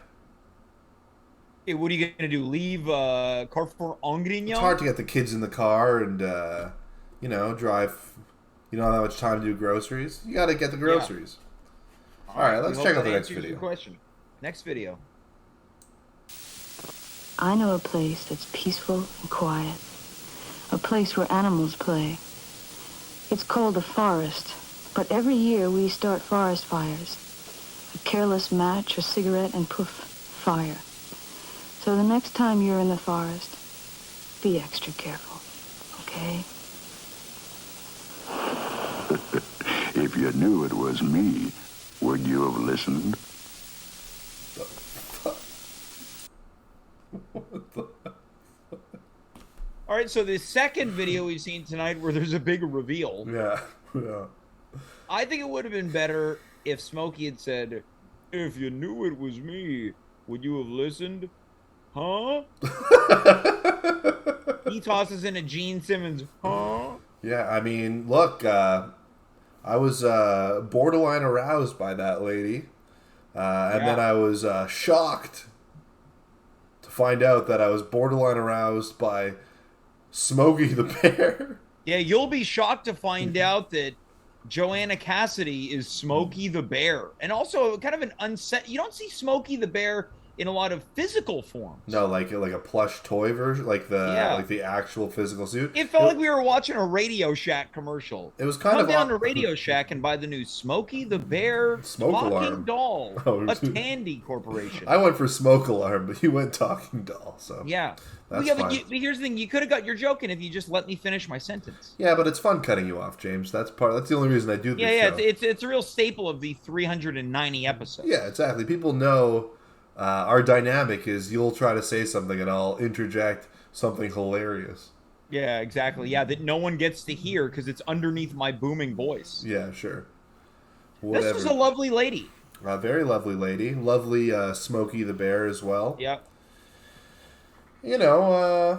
Hey, what are you going to do? Leave Carrefour Angrignon? It's hard to get the kids in the car and, drive. You don't have that much time to do groceries. You got to get the groceries. Yeah. All right, let's check out the next video. Question. Next video. I know a place that's peaceful and quiet. A place where animals play. It's called a forest, but every year we start forest fires. A careless match or cigarette and poof, fire. So the next time you're in the forest, be extra careful, okay? If you knew it was me, would you have listened? All right, so the second video we've seen tonight where there's a big reveal. Yeah. I think it would have been better if Smokey had said, "If you knew it was me, would you have listened? Huh?" He tosses in a Gene Simmons, huh? Yeah, I mean, look, I was borderline aroused by that lady. And then I was shocked to find out that I was borderline aroused by Smokey the Bear. Yeah, you'll be shocked to find out that Joanna Cassidy is Smokey the Bear. And also kind of an you don't see Smokey the Bear in a lot of physical forms. No, like a plush toy version, like the actual physical suit. It felt like we were watching a Radio Shack commercial. It was kind Come of down to Radio Shack and buy the new Smokey the Bear Smoke talking alarm doll, a Tandy corporation. I went for Smoke Alarm, but you went Talking Doll. So yeah, that's but fine. Here's the thing: you could have got your joke in if you just let me finish my sentence. Yeah, but it's fun cutting you off, James. That's the only reason I do this. Yeah, show. It's a real staple of the 390 episodes. Yeah, exactly. People know. Our dynamic is you'll try to say something and I'll interject something hilarious. Yeah, exactly. Yeah, that no one gets to hear because it's underneath my booming voice. Yeah, sure. Whatever. This was a lovely lady. A very lovely lady. Lovely Smokey the Bear as well. Yeah. A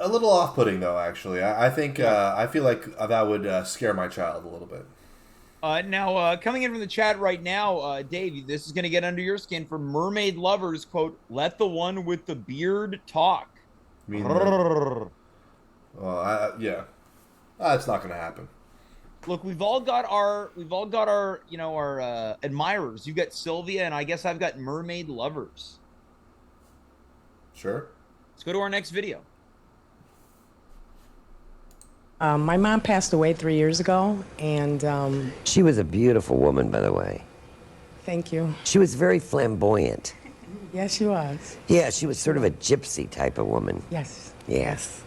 little off-putting though, actually. I think I feel like that would scare my child a little bit. Now, coming in from the chat right now, Dave, this is going to get under your skin for Mermaid Lovers, quote, "Let the one with the beard talk." Well, yeah. It's not going to happen. Look, we've all got our our admirers. You got Sylvia, and I guess I've got Mermaid Lovers. Sure. Let's go to our next video. My mom passed away 3 years ago, and she was a beautiful woman, by the way. Thank you. She was very flamboyant. Yes, she was. Yeah, she was sort of a gypsy type of woman. Yes. Yes.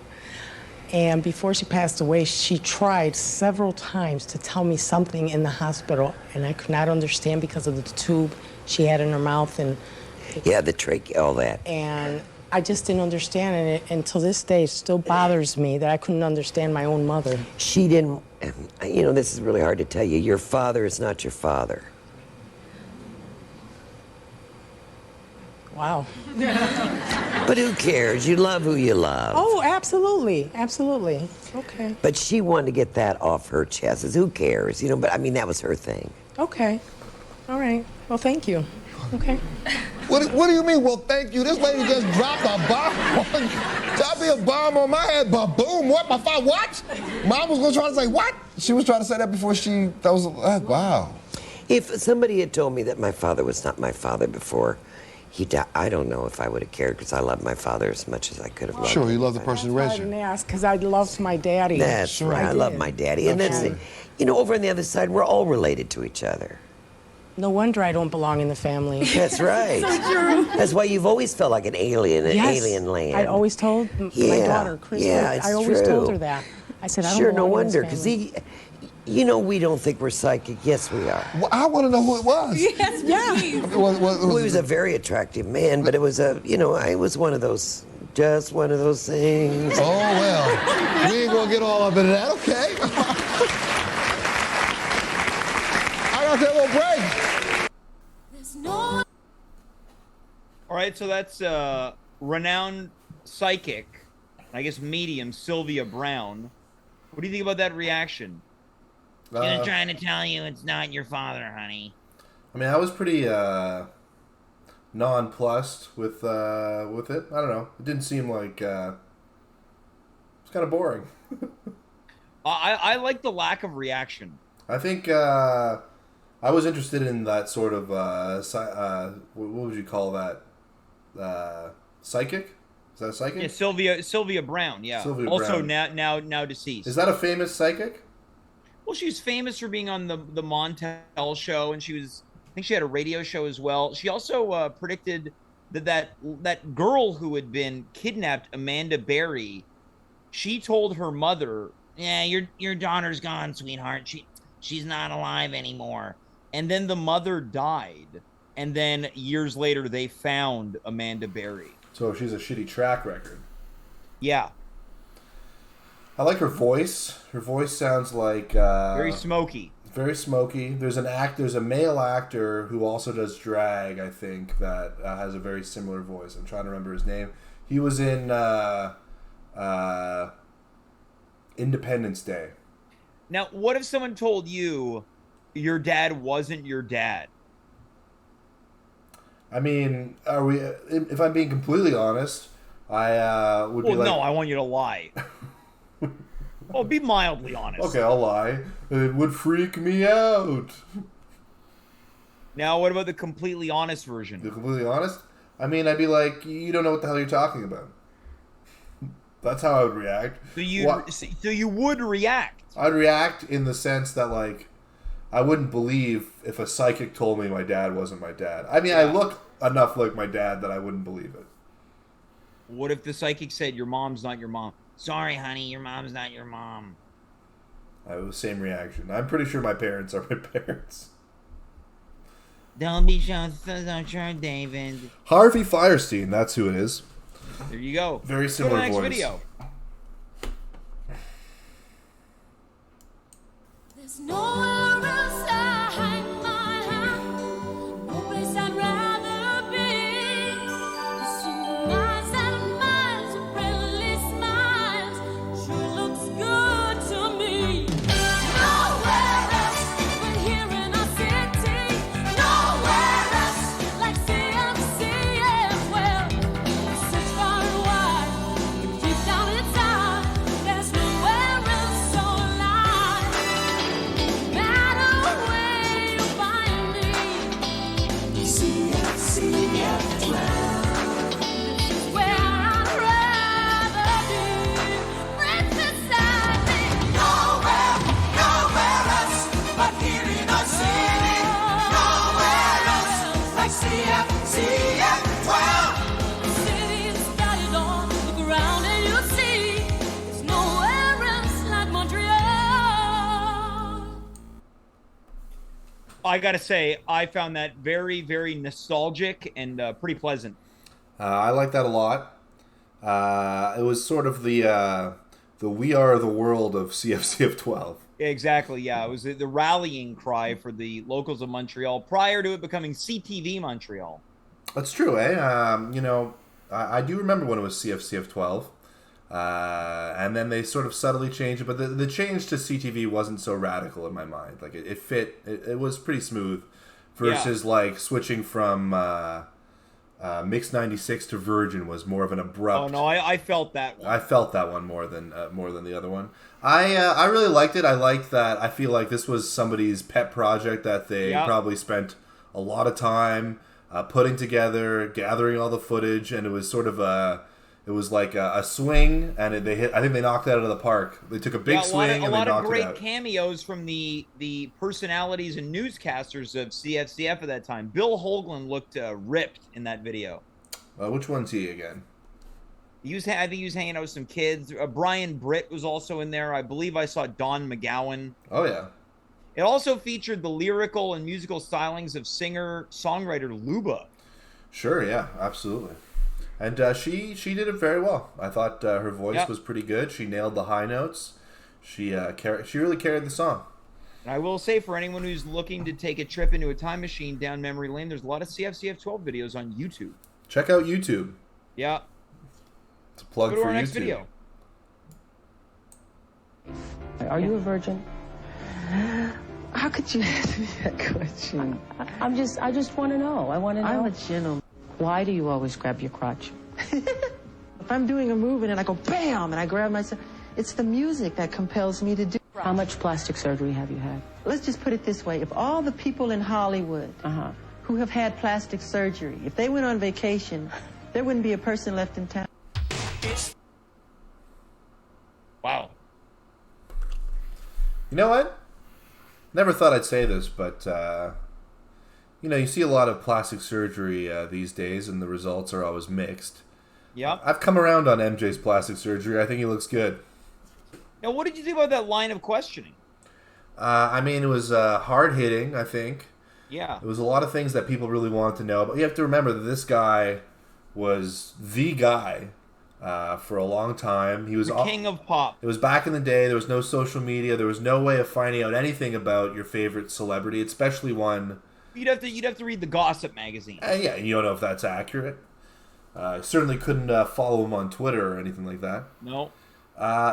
And before she passed away, she tried several times to tell me something in the hospital, and I could not understand because of the tube she had in her mouth. And yeah, the trachea, all that. And I just didn't understand it, and to this day, it still bothers me that I couldn't understand my own mother. She didn't, you know, this is really hard to tell you. Your father is not your father. Wow. But who cares? You love who you love. Oh, absolutely, absolutely. Okay. But she wanted to get that off her chest. Who cares? You know, but I mean, that was her thing. Okay. All right. Well, thank you. Okay. What do you mean, well, thank you? This lady just dropped a bomb on you. Dropped me a bomb on my head, but boom, what? My father, what? Mom was going to try to say, what? She was trying to say that before that was, wow. If somebody had told me that my father was not my father before he died, I don't know if I would have cared, because I loved my father as much as I could have loved him. Sure, you love the person who raised I you. didn't ask, because I loved my daddy. That's Sure, right, I love my daddy. And that's, you know, over on the other side, we're all related to each other. No wonder I don't belong in the family. That's right. So true. That's why you've always felt like an alien in alien land. I always told my daughter, Krista, yeah, it's I always true. told her that. I said, I don't Sure, no belong wonder, in this because family. you know, we don't think we're psychic. Yes, we are. Well, I want to know who it was. Yes, yeah. Well, he was a very attractive man, but it was you know, I was one of those, just one of those things. Oh, well, we ain't going to get all up into that, okay? I got that little break. All right, so that's renowned psychic, I guess medium, Sylvia Brown. What do you think about that reaction? Just trying to tell you it's not your father, honey. I mean, I was pretty nonplussed with it. I don't know. It didn't seem like it's kind of boring. I like the lack of reaction. I think I was interested in that sort of what would you call that? Psychic? Is that a psychic? Yeah, Sylvia Brown. Yeah. Sylvia also Brown. now deceased. Is that a famous psychic? Well, she's famous for being on the Montel show, and I think she had a radio show as well. She also predicted that girl who had been kidnapped, Amanda Berry. She told her mother, Yeah, your daughter's gone, sweetheart. She's not alive anymore. And then the mother died, and then years later they found Amanda Berry. So she's a shitty track record. Yeah. I like her voice. Her voice sounds like Very smoky. Very smoky. There's a male actor who also does drag, I think, that has a very similar voice. I'm trying to remember his name. He was in Independence Day. Now, what if someone told you your dad wasn't your dad? I mean, if I'm being completely honest, I would be like... Well, no, I want you to lie. Well, be mildly honest. Okay, I'll lie. It would freak me out. Now, what about the completely honest version? The completely honest? I mean, I'd be like, you don't know what the hell you're talking about. That's how I would react. So you would react? I'd react in the sense that, like, I wouldn't believe if a psychic told me my dad wasn't my dad. I mean, I look enough like my dad that I wouldn't believe it. What if the psychic said your mom's not your mom? Sorry, honey, your mom's not your mom. I have the same reaction. I'm pretty sure my parents are my parents. Don't be so sure, David. Harvey Fierstein, that's who it is. There you go. Very similar Go to the next voice. video. There's nowhere else I hang my hat, no place I'd rather be. I see miles and miles of friendly smiles, sure looks good to me. Nowhere else but here in our city, nowhere else like CMC, yeah, well, search far and wide, but deep down inside, there's nowhere else so alive. I got to say, I found that very, very nostalgic and pretty pleasant. I like that a lot. It was sort of the "We Are the World" of CFCF 12. Exactly, yeah. It was the rallying cry for the locals of Montreal prior to it becoming CTV Montreal. That's true, eh? I do remember when it was CFCF 12. And then they sort of subtly changed it, but the change to CTV wasn't so radical in my mind. Like it fit, it was pretty smooth versus like switching from Mix 96 to Virgin was more of an abrupt. Oh no, I felt that one. I felt that one more than the other one. I really liked it. I liked that. I feel like this was somebody's pet project that they probably spent a lot of time putting together, gathering all the footage, and it was sort of it was like a swing, and they hit. I think they knocked it out of the park. They took a big swing and they knocked it out. A lot of great cameos from the personalities and newscasters of CFCF at that time. Bill Hoagland looked ripped in that video. Which one's he again? I think he was hanging out with some kids. Brian Britt was also in there. I believe I saw Don McGowan. Oh yeah. It also featured the lyrical and musical stylings of singer-songwriter Luba. Sure, yeah, absolutely. And she did it very well. I thought her voice was pretty good. She nailed the high notes. She really carried the song. And I will say, for anyone who's looking to take a trip into a time machine down memory lane, there's a lot of CFCF 12 videos on YouTube. Check out YouTube. Yeah. It's a plug Go to for our YouTube. next video. Are you a virgin? How could you ask me that question? I just want to know. I want to know. I'm a gentleman. Why do you always grab your crotch? If I'm doing a move and I go bam and I grab myself, it's the music that compels me to do. How much plastic surgery have you had? Let's just put it this way. If all the people in Hollywood who have had plastic surgery, if they went on vacation, there wouldn't be a person left in town. Wow. You know what? Never thought I'd say this, but you see a lot of plastic surgery these days, and the results are always mixed. Yep. I've come around on MJ's plastic surgery. I think he looks good. Now, what did you think about that line of questioning? It was hard hitting, I think. Yeah. It was a lot of things that people really wanted to know, but you have to remember that this guy was the guy for a long time. He was the king of pop. It was back in the day. There was no social media. There was no way of finding out anything about your favorite celebrity, especially one. You'd have to read the gossip magazine. Yeah, and you don't know if that's accurate. Certainly couldn't follow him on Twitter or anything like that. No.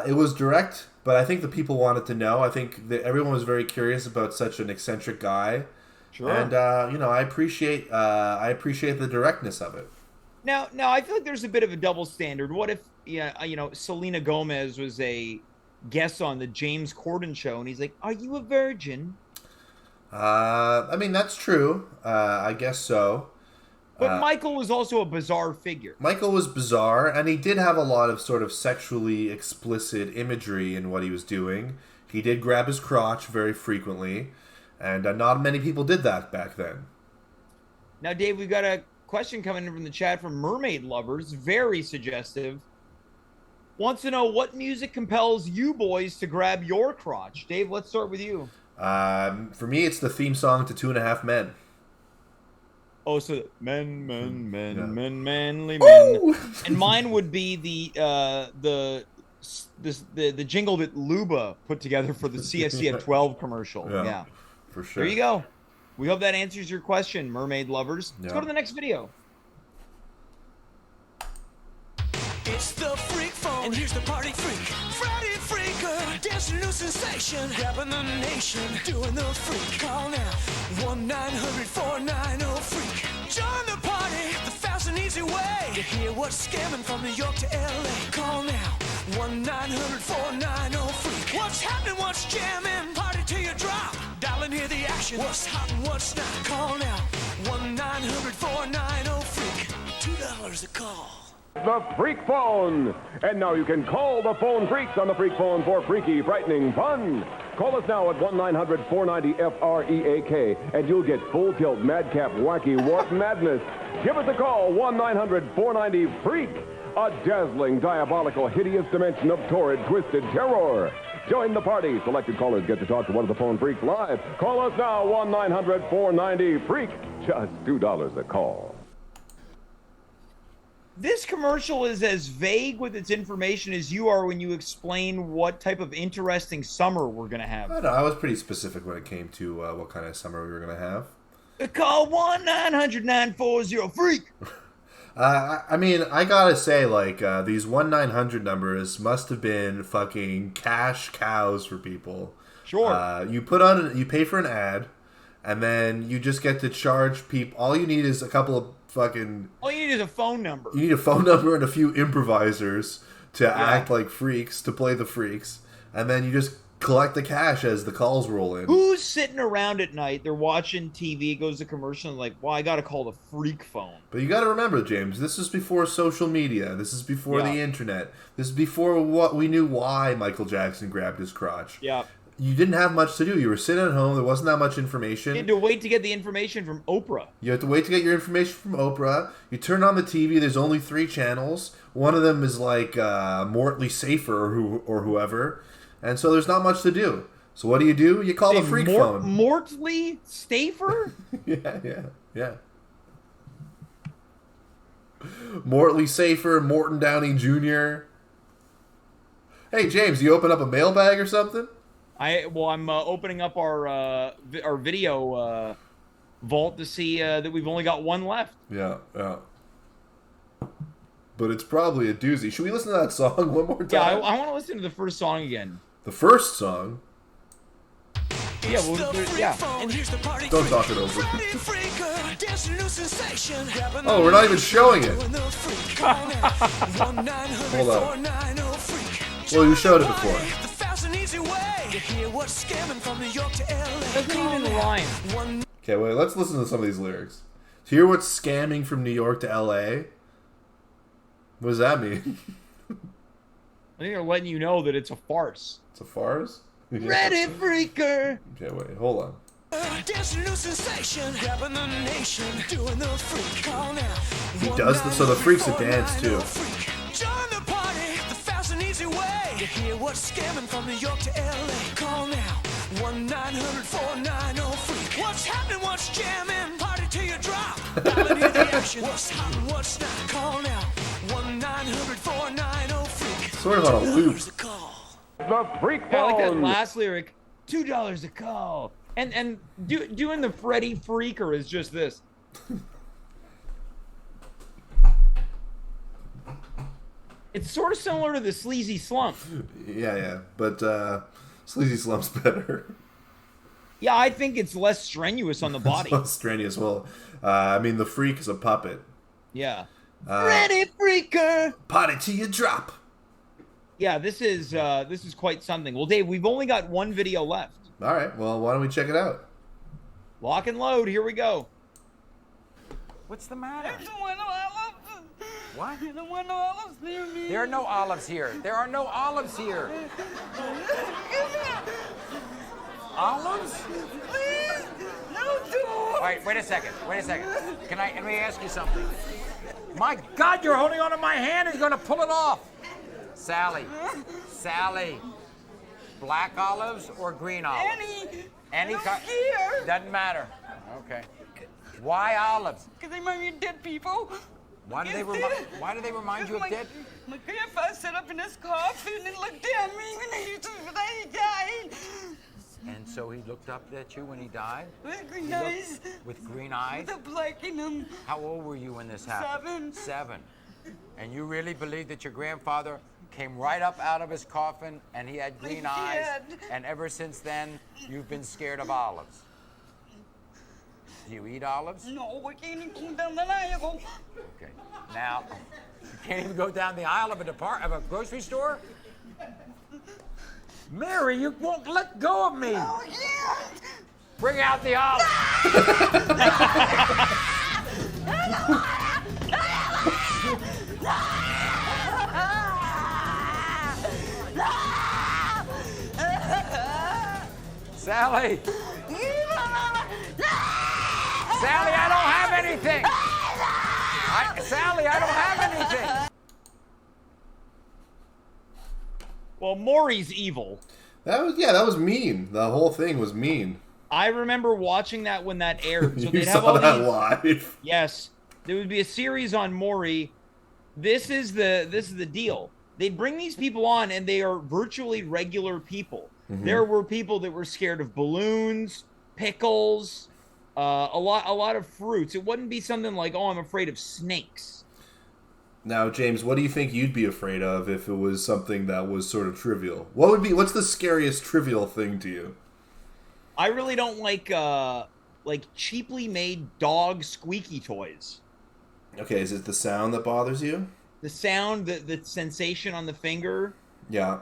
It was direct, but I think the people wanted to know. I think that everyone was very curious about such an eccentric guy. Sure. And I appreciate the directness of it. Now, I feel like there's a bit of a double standard. What if, Selena Gomez was a guest on the James Corden show, and he's like, "Are you a virgin?" That's true. I guess so. But Michael was also a bizarre figure. Michael was bizarre, and he did have a lot of sort of sexually explicit imagery in what he was doing. He did grab his crotch very frequently, and not many people did that back then. Now, Dave, we've got a question coming in from the chat from Mermaid Lovers, very suggestive. Wants to know what music compels you boys to grab your crotch. Dave, let's start with you. For me, it's the theme song to 2.5 Men. Oh, so men, manly men. And mine would be the jingle that Luba put together for the CFCF 12 commercial. Yeah, for sure. There you go. We hope that answers your question, Mermaid Lovers. Let's go to the next video. It's the freak phone, and here's the party freak. Friday freaker, dancing new sensation, grabbing the nation, doing the freak. Call now, 1-900-490-FREAK. Join the party, the fast and easy way to hear what's scamming from New York to LA. Call now, 1-900-490-FREAK. What's happening, what's jamming, party till you drop. Dial and hear the action, what's hot and what's not. Call now, 1-900-490-FREAK. $2 a call. The Freak Phone. And now you can call the phone freaks on the Freak Phone for freaky, frightening fun. Call us now at 1-900-490-FREAK, and you'll get full tilt, madcap, wacky, warp madness. Give us a call, 1-900-490-FREAK. A dazzling, diabolical, hideous dimension of torrid, twisted terror. Join the party. Selected callers get to talk to one of the phone freaks live. Call us now, 1-900-490-FREAK. Just $2 a call. This commercial is as vague with its information as you are when you explain what type of interesting summer we're going to have. I don't know. I was pretty specific when it came to what kind of summer we were going to have. Call 1-900-940-FREAK. I mean, I gotta say, like, these 1-900 numbers must have been fucking cash cows for people. Sure. You pay for an ad, and then you just get to charge people. All you need is a couple of fucking... All you need is a phone number. You need a phone number and a few improvisers to act like freaks, to play the freaks, and then you just collect the cash as the calls roll in. Who's sitting around at night, they're watching TV, goes to commercial, and like, well, I gotta call the freak phone. But you gotta remember, James, this is before social media. This is before the internet. This is before what we knew why Michael Jackson grabbed his crotch. Yeah. You didn't have much to do. You were sitting at home. There wasn't that much information. You had to wait to get the information from Oprah. You have to wait to get your information from Oprah. You turn on the TV. There's only 3 channels. One of them is like Mortley Safer or whoever. And so there's not much to do. So what do? You call the freak phone. Mortley Stafer? Yeah. Mortley Safer, Morton Downey Jr. Hey, James, you open up a mailbag or something? I'm opening up our video vault to see that we've only got one left. Yeah. But it's probably a doozy. Should we listen to that song one more time? Yeah, I want to listen to the first song again. The first song? Yeah, Don't talk it over. Oh, we're not even showing it. Hold on. Well, you showed it before. Doesn't even rhyme. Okay, wait, let's listen to some of these lyrics. Hear what's scamming from New York to LA? What does that mean? I think they're letting you know that it's a farce. It's a farce? Ready, freaker! Okay, wait, hold on. He does this, so the freak's a dance too. Join the party, the fast and easy way to hear what's scamming from New York to LA. Call now, 1-900-490-FREAK. What's happening, what's jamming? Party till you drop. Download the action. What's hot and what's not? Call now, 1-900-490-FREAK. Sort of on a loop. The freak phone. Yeah, I like that last lyric. $2 a call. And doing the Freddy Freaker is just this. It's sort of similar to the Sleazy Slump. Yeah, but Sleazy Slump's better. Yeah, I think it's less strenuous on the body. It's less strenuous. Well, I mean, the freak is a puppet. Yeah. Freddy Freaker! Party till you drop. Yeah, this is quite something. Well, Dave, we've only got one video left. All right, well, why don't we check it out? Lock and load, here we go. What's the matter? There's no olives. What? There's no olives near me. There are no olives here. There are no olives here. Olives? Please, no door. All right, wait a second. Let me ask you something. My God, you're holding onto my hand. He's going to pull it off. Sally. Black olives or green olives? Any kind. Here. Doesn't matter. Okay. Why olives? Because they remind me of dead people. Why do they remind you of dead? My grandfather sat up in his coffin and looked at me when he died. And so he looked up at you when he died? With green eyes. With green eyes? With a black in them. How old were you when this happened? 7. And you really believe that your grandfather came right up out of his coffin and he had green eyes? And ever since then, you've been scared of olives? Do you eat olives? No, we can't even come down the aisle. Okay. Now, you can't even go down the aisle of a grocery store? Mary, you won't let go of me. No, I can't. Bring out the olives. Sally. Sally, I don't have anything. Sally, I don't have anything. Well, Maury's evil. That was mean. The whole thing was mean. I remember watching that when that aired. So You they'd have saw all that these, live. Yes, there would be a series on Maury. This is the deal. They'd bring these people on, and they are virtually regular people. Mhm. There were people that were scared of balloons, pickles, a lot of fruits. It wouldn't be something like, oh, I'm afraid of snakes. Now, James, what do you think you'd be afraid of if it was something that was sort of trivial? What's the scariest trivial thing to you? I really don't like cheaply made dog squeaky toys. Okay, is it the sound that bothers you? The sound, the sensation on the finger. Yeah.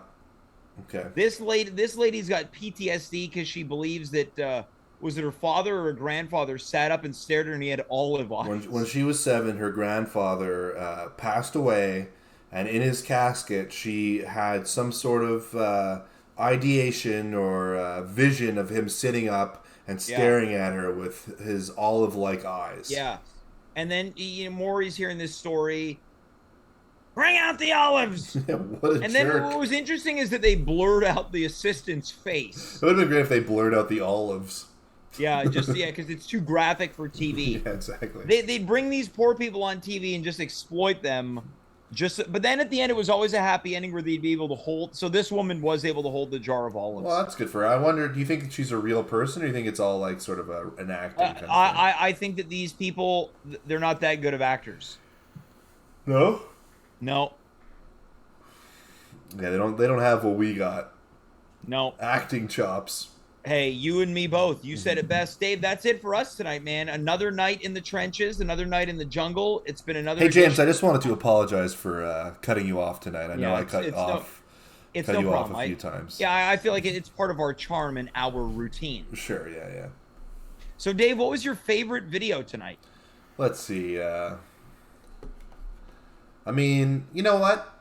Okay. This lady's got PTSD because she believes that was it her father or her grandfather sat up and stared at her and he had olive eyes. When she was 7, her grandfather passed away, and in his casket, she had some sort of ideation or vision of him sitting up and staring at her with his olive-like eyes. Yeah. And then Maury's hearing this story. Bring out the olives! What a And jerk. then what was interesting is that they blurred out the assistant's face. It would have been great if they blurred out the olives. Yeah, because it's too graphic for TV. Yeah, exactly. They'd bring these poor people on TV and just exploit them. But then at the end, it was always a happy ending where they'd be able to hold. So this woman was able to hold the jar of olives. Well, that's good for her. I wonder, do you think she's a real person, or do you think it's all like sort of an acting kind of thing? I think that these people, they're not that good of actors. No? No. Yeah, they don't have what we got. No. Acting chops. Hey, you and me both. You said it best. Dave, that's it for us tonight, man. Another night in the trenches, another night in the jungle. It's been another Hey, James, edition- I just wanted to apologize for cutting you off tonight. I know Yeah, I cut it's you no off problem. a few times. Yeah, I feel like it's part of our charm and our routine. Sure, yeah. So, Dave, what was your favorite video tonight? Let's see. I mean, you know what?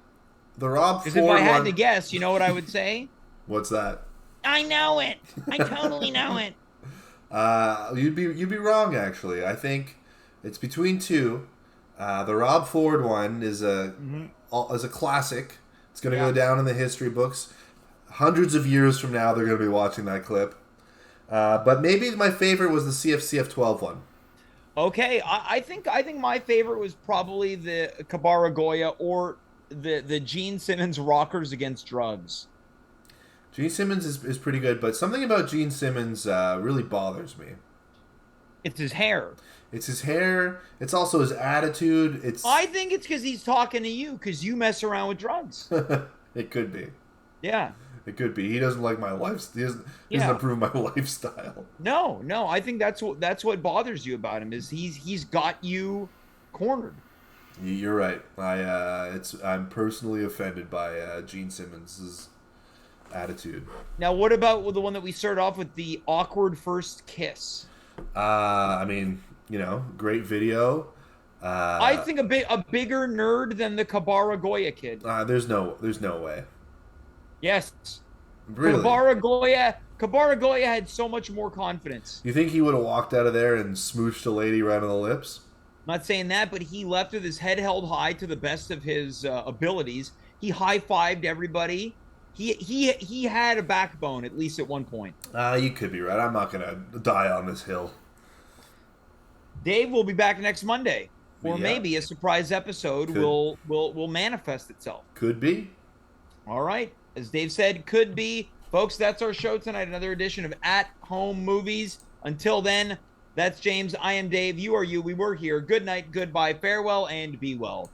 The Rob Ford Because if I had one... to guess, you know what I would say? What's that? I know it. I totally know it. You'd be wrong, actually. I think it's between two. The Rob Ford one is a classic. It's going to go down in the history books. Hundreds of years from now, they're going to be watching that clip. But maybe my favorite was the CF12 one. Okay, I think my favorite was probably the Kabara Goya or the Gene Simmons Rockers Against Drugs. Gene Simmons is pretty good, but something about Gene Simmons really bothers me. It's his hair. It's his hair. It's also his attitude. I think it's because he's talking to you because you mess around with drugs. It could be. Yeah. It could be. He doesn't like my life. He doesn't approve my lifestyle. No. I think that's what bothers you about him is he's got you cornered. You're right. I'm personally offended by Gene Simmons' attitude. Now, what about the one that we started off with, the awkward first kiss? I mean, great video. I think a bigger nerd than the Kabara Goya kid. There's no way. Yes. Really? Kabara Goya had so much more confidence. You think he would have walked out of there and smooshed a lady right on the lips? I'm not saying that, but he left with his head held high to the best of his abilities. He high-fived everybody. He had a backbone, at least at one point. You could be right. I'm not going to die on this hill. Dave will be back next Monday. Or maybe a surprise episode will manifest itself. Could be. All right. As Dave said, could be. Folks, that's our show tonight. Another edition of At Home Movies. Until then, that's James. I am Dave. You are you. We were here. Good night, goodbye, farewell, and be well.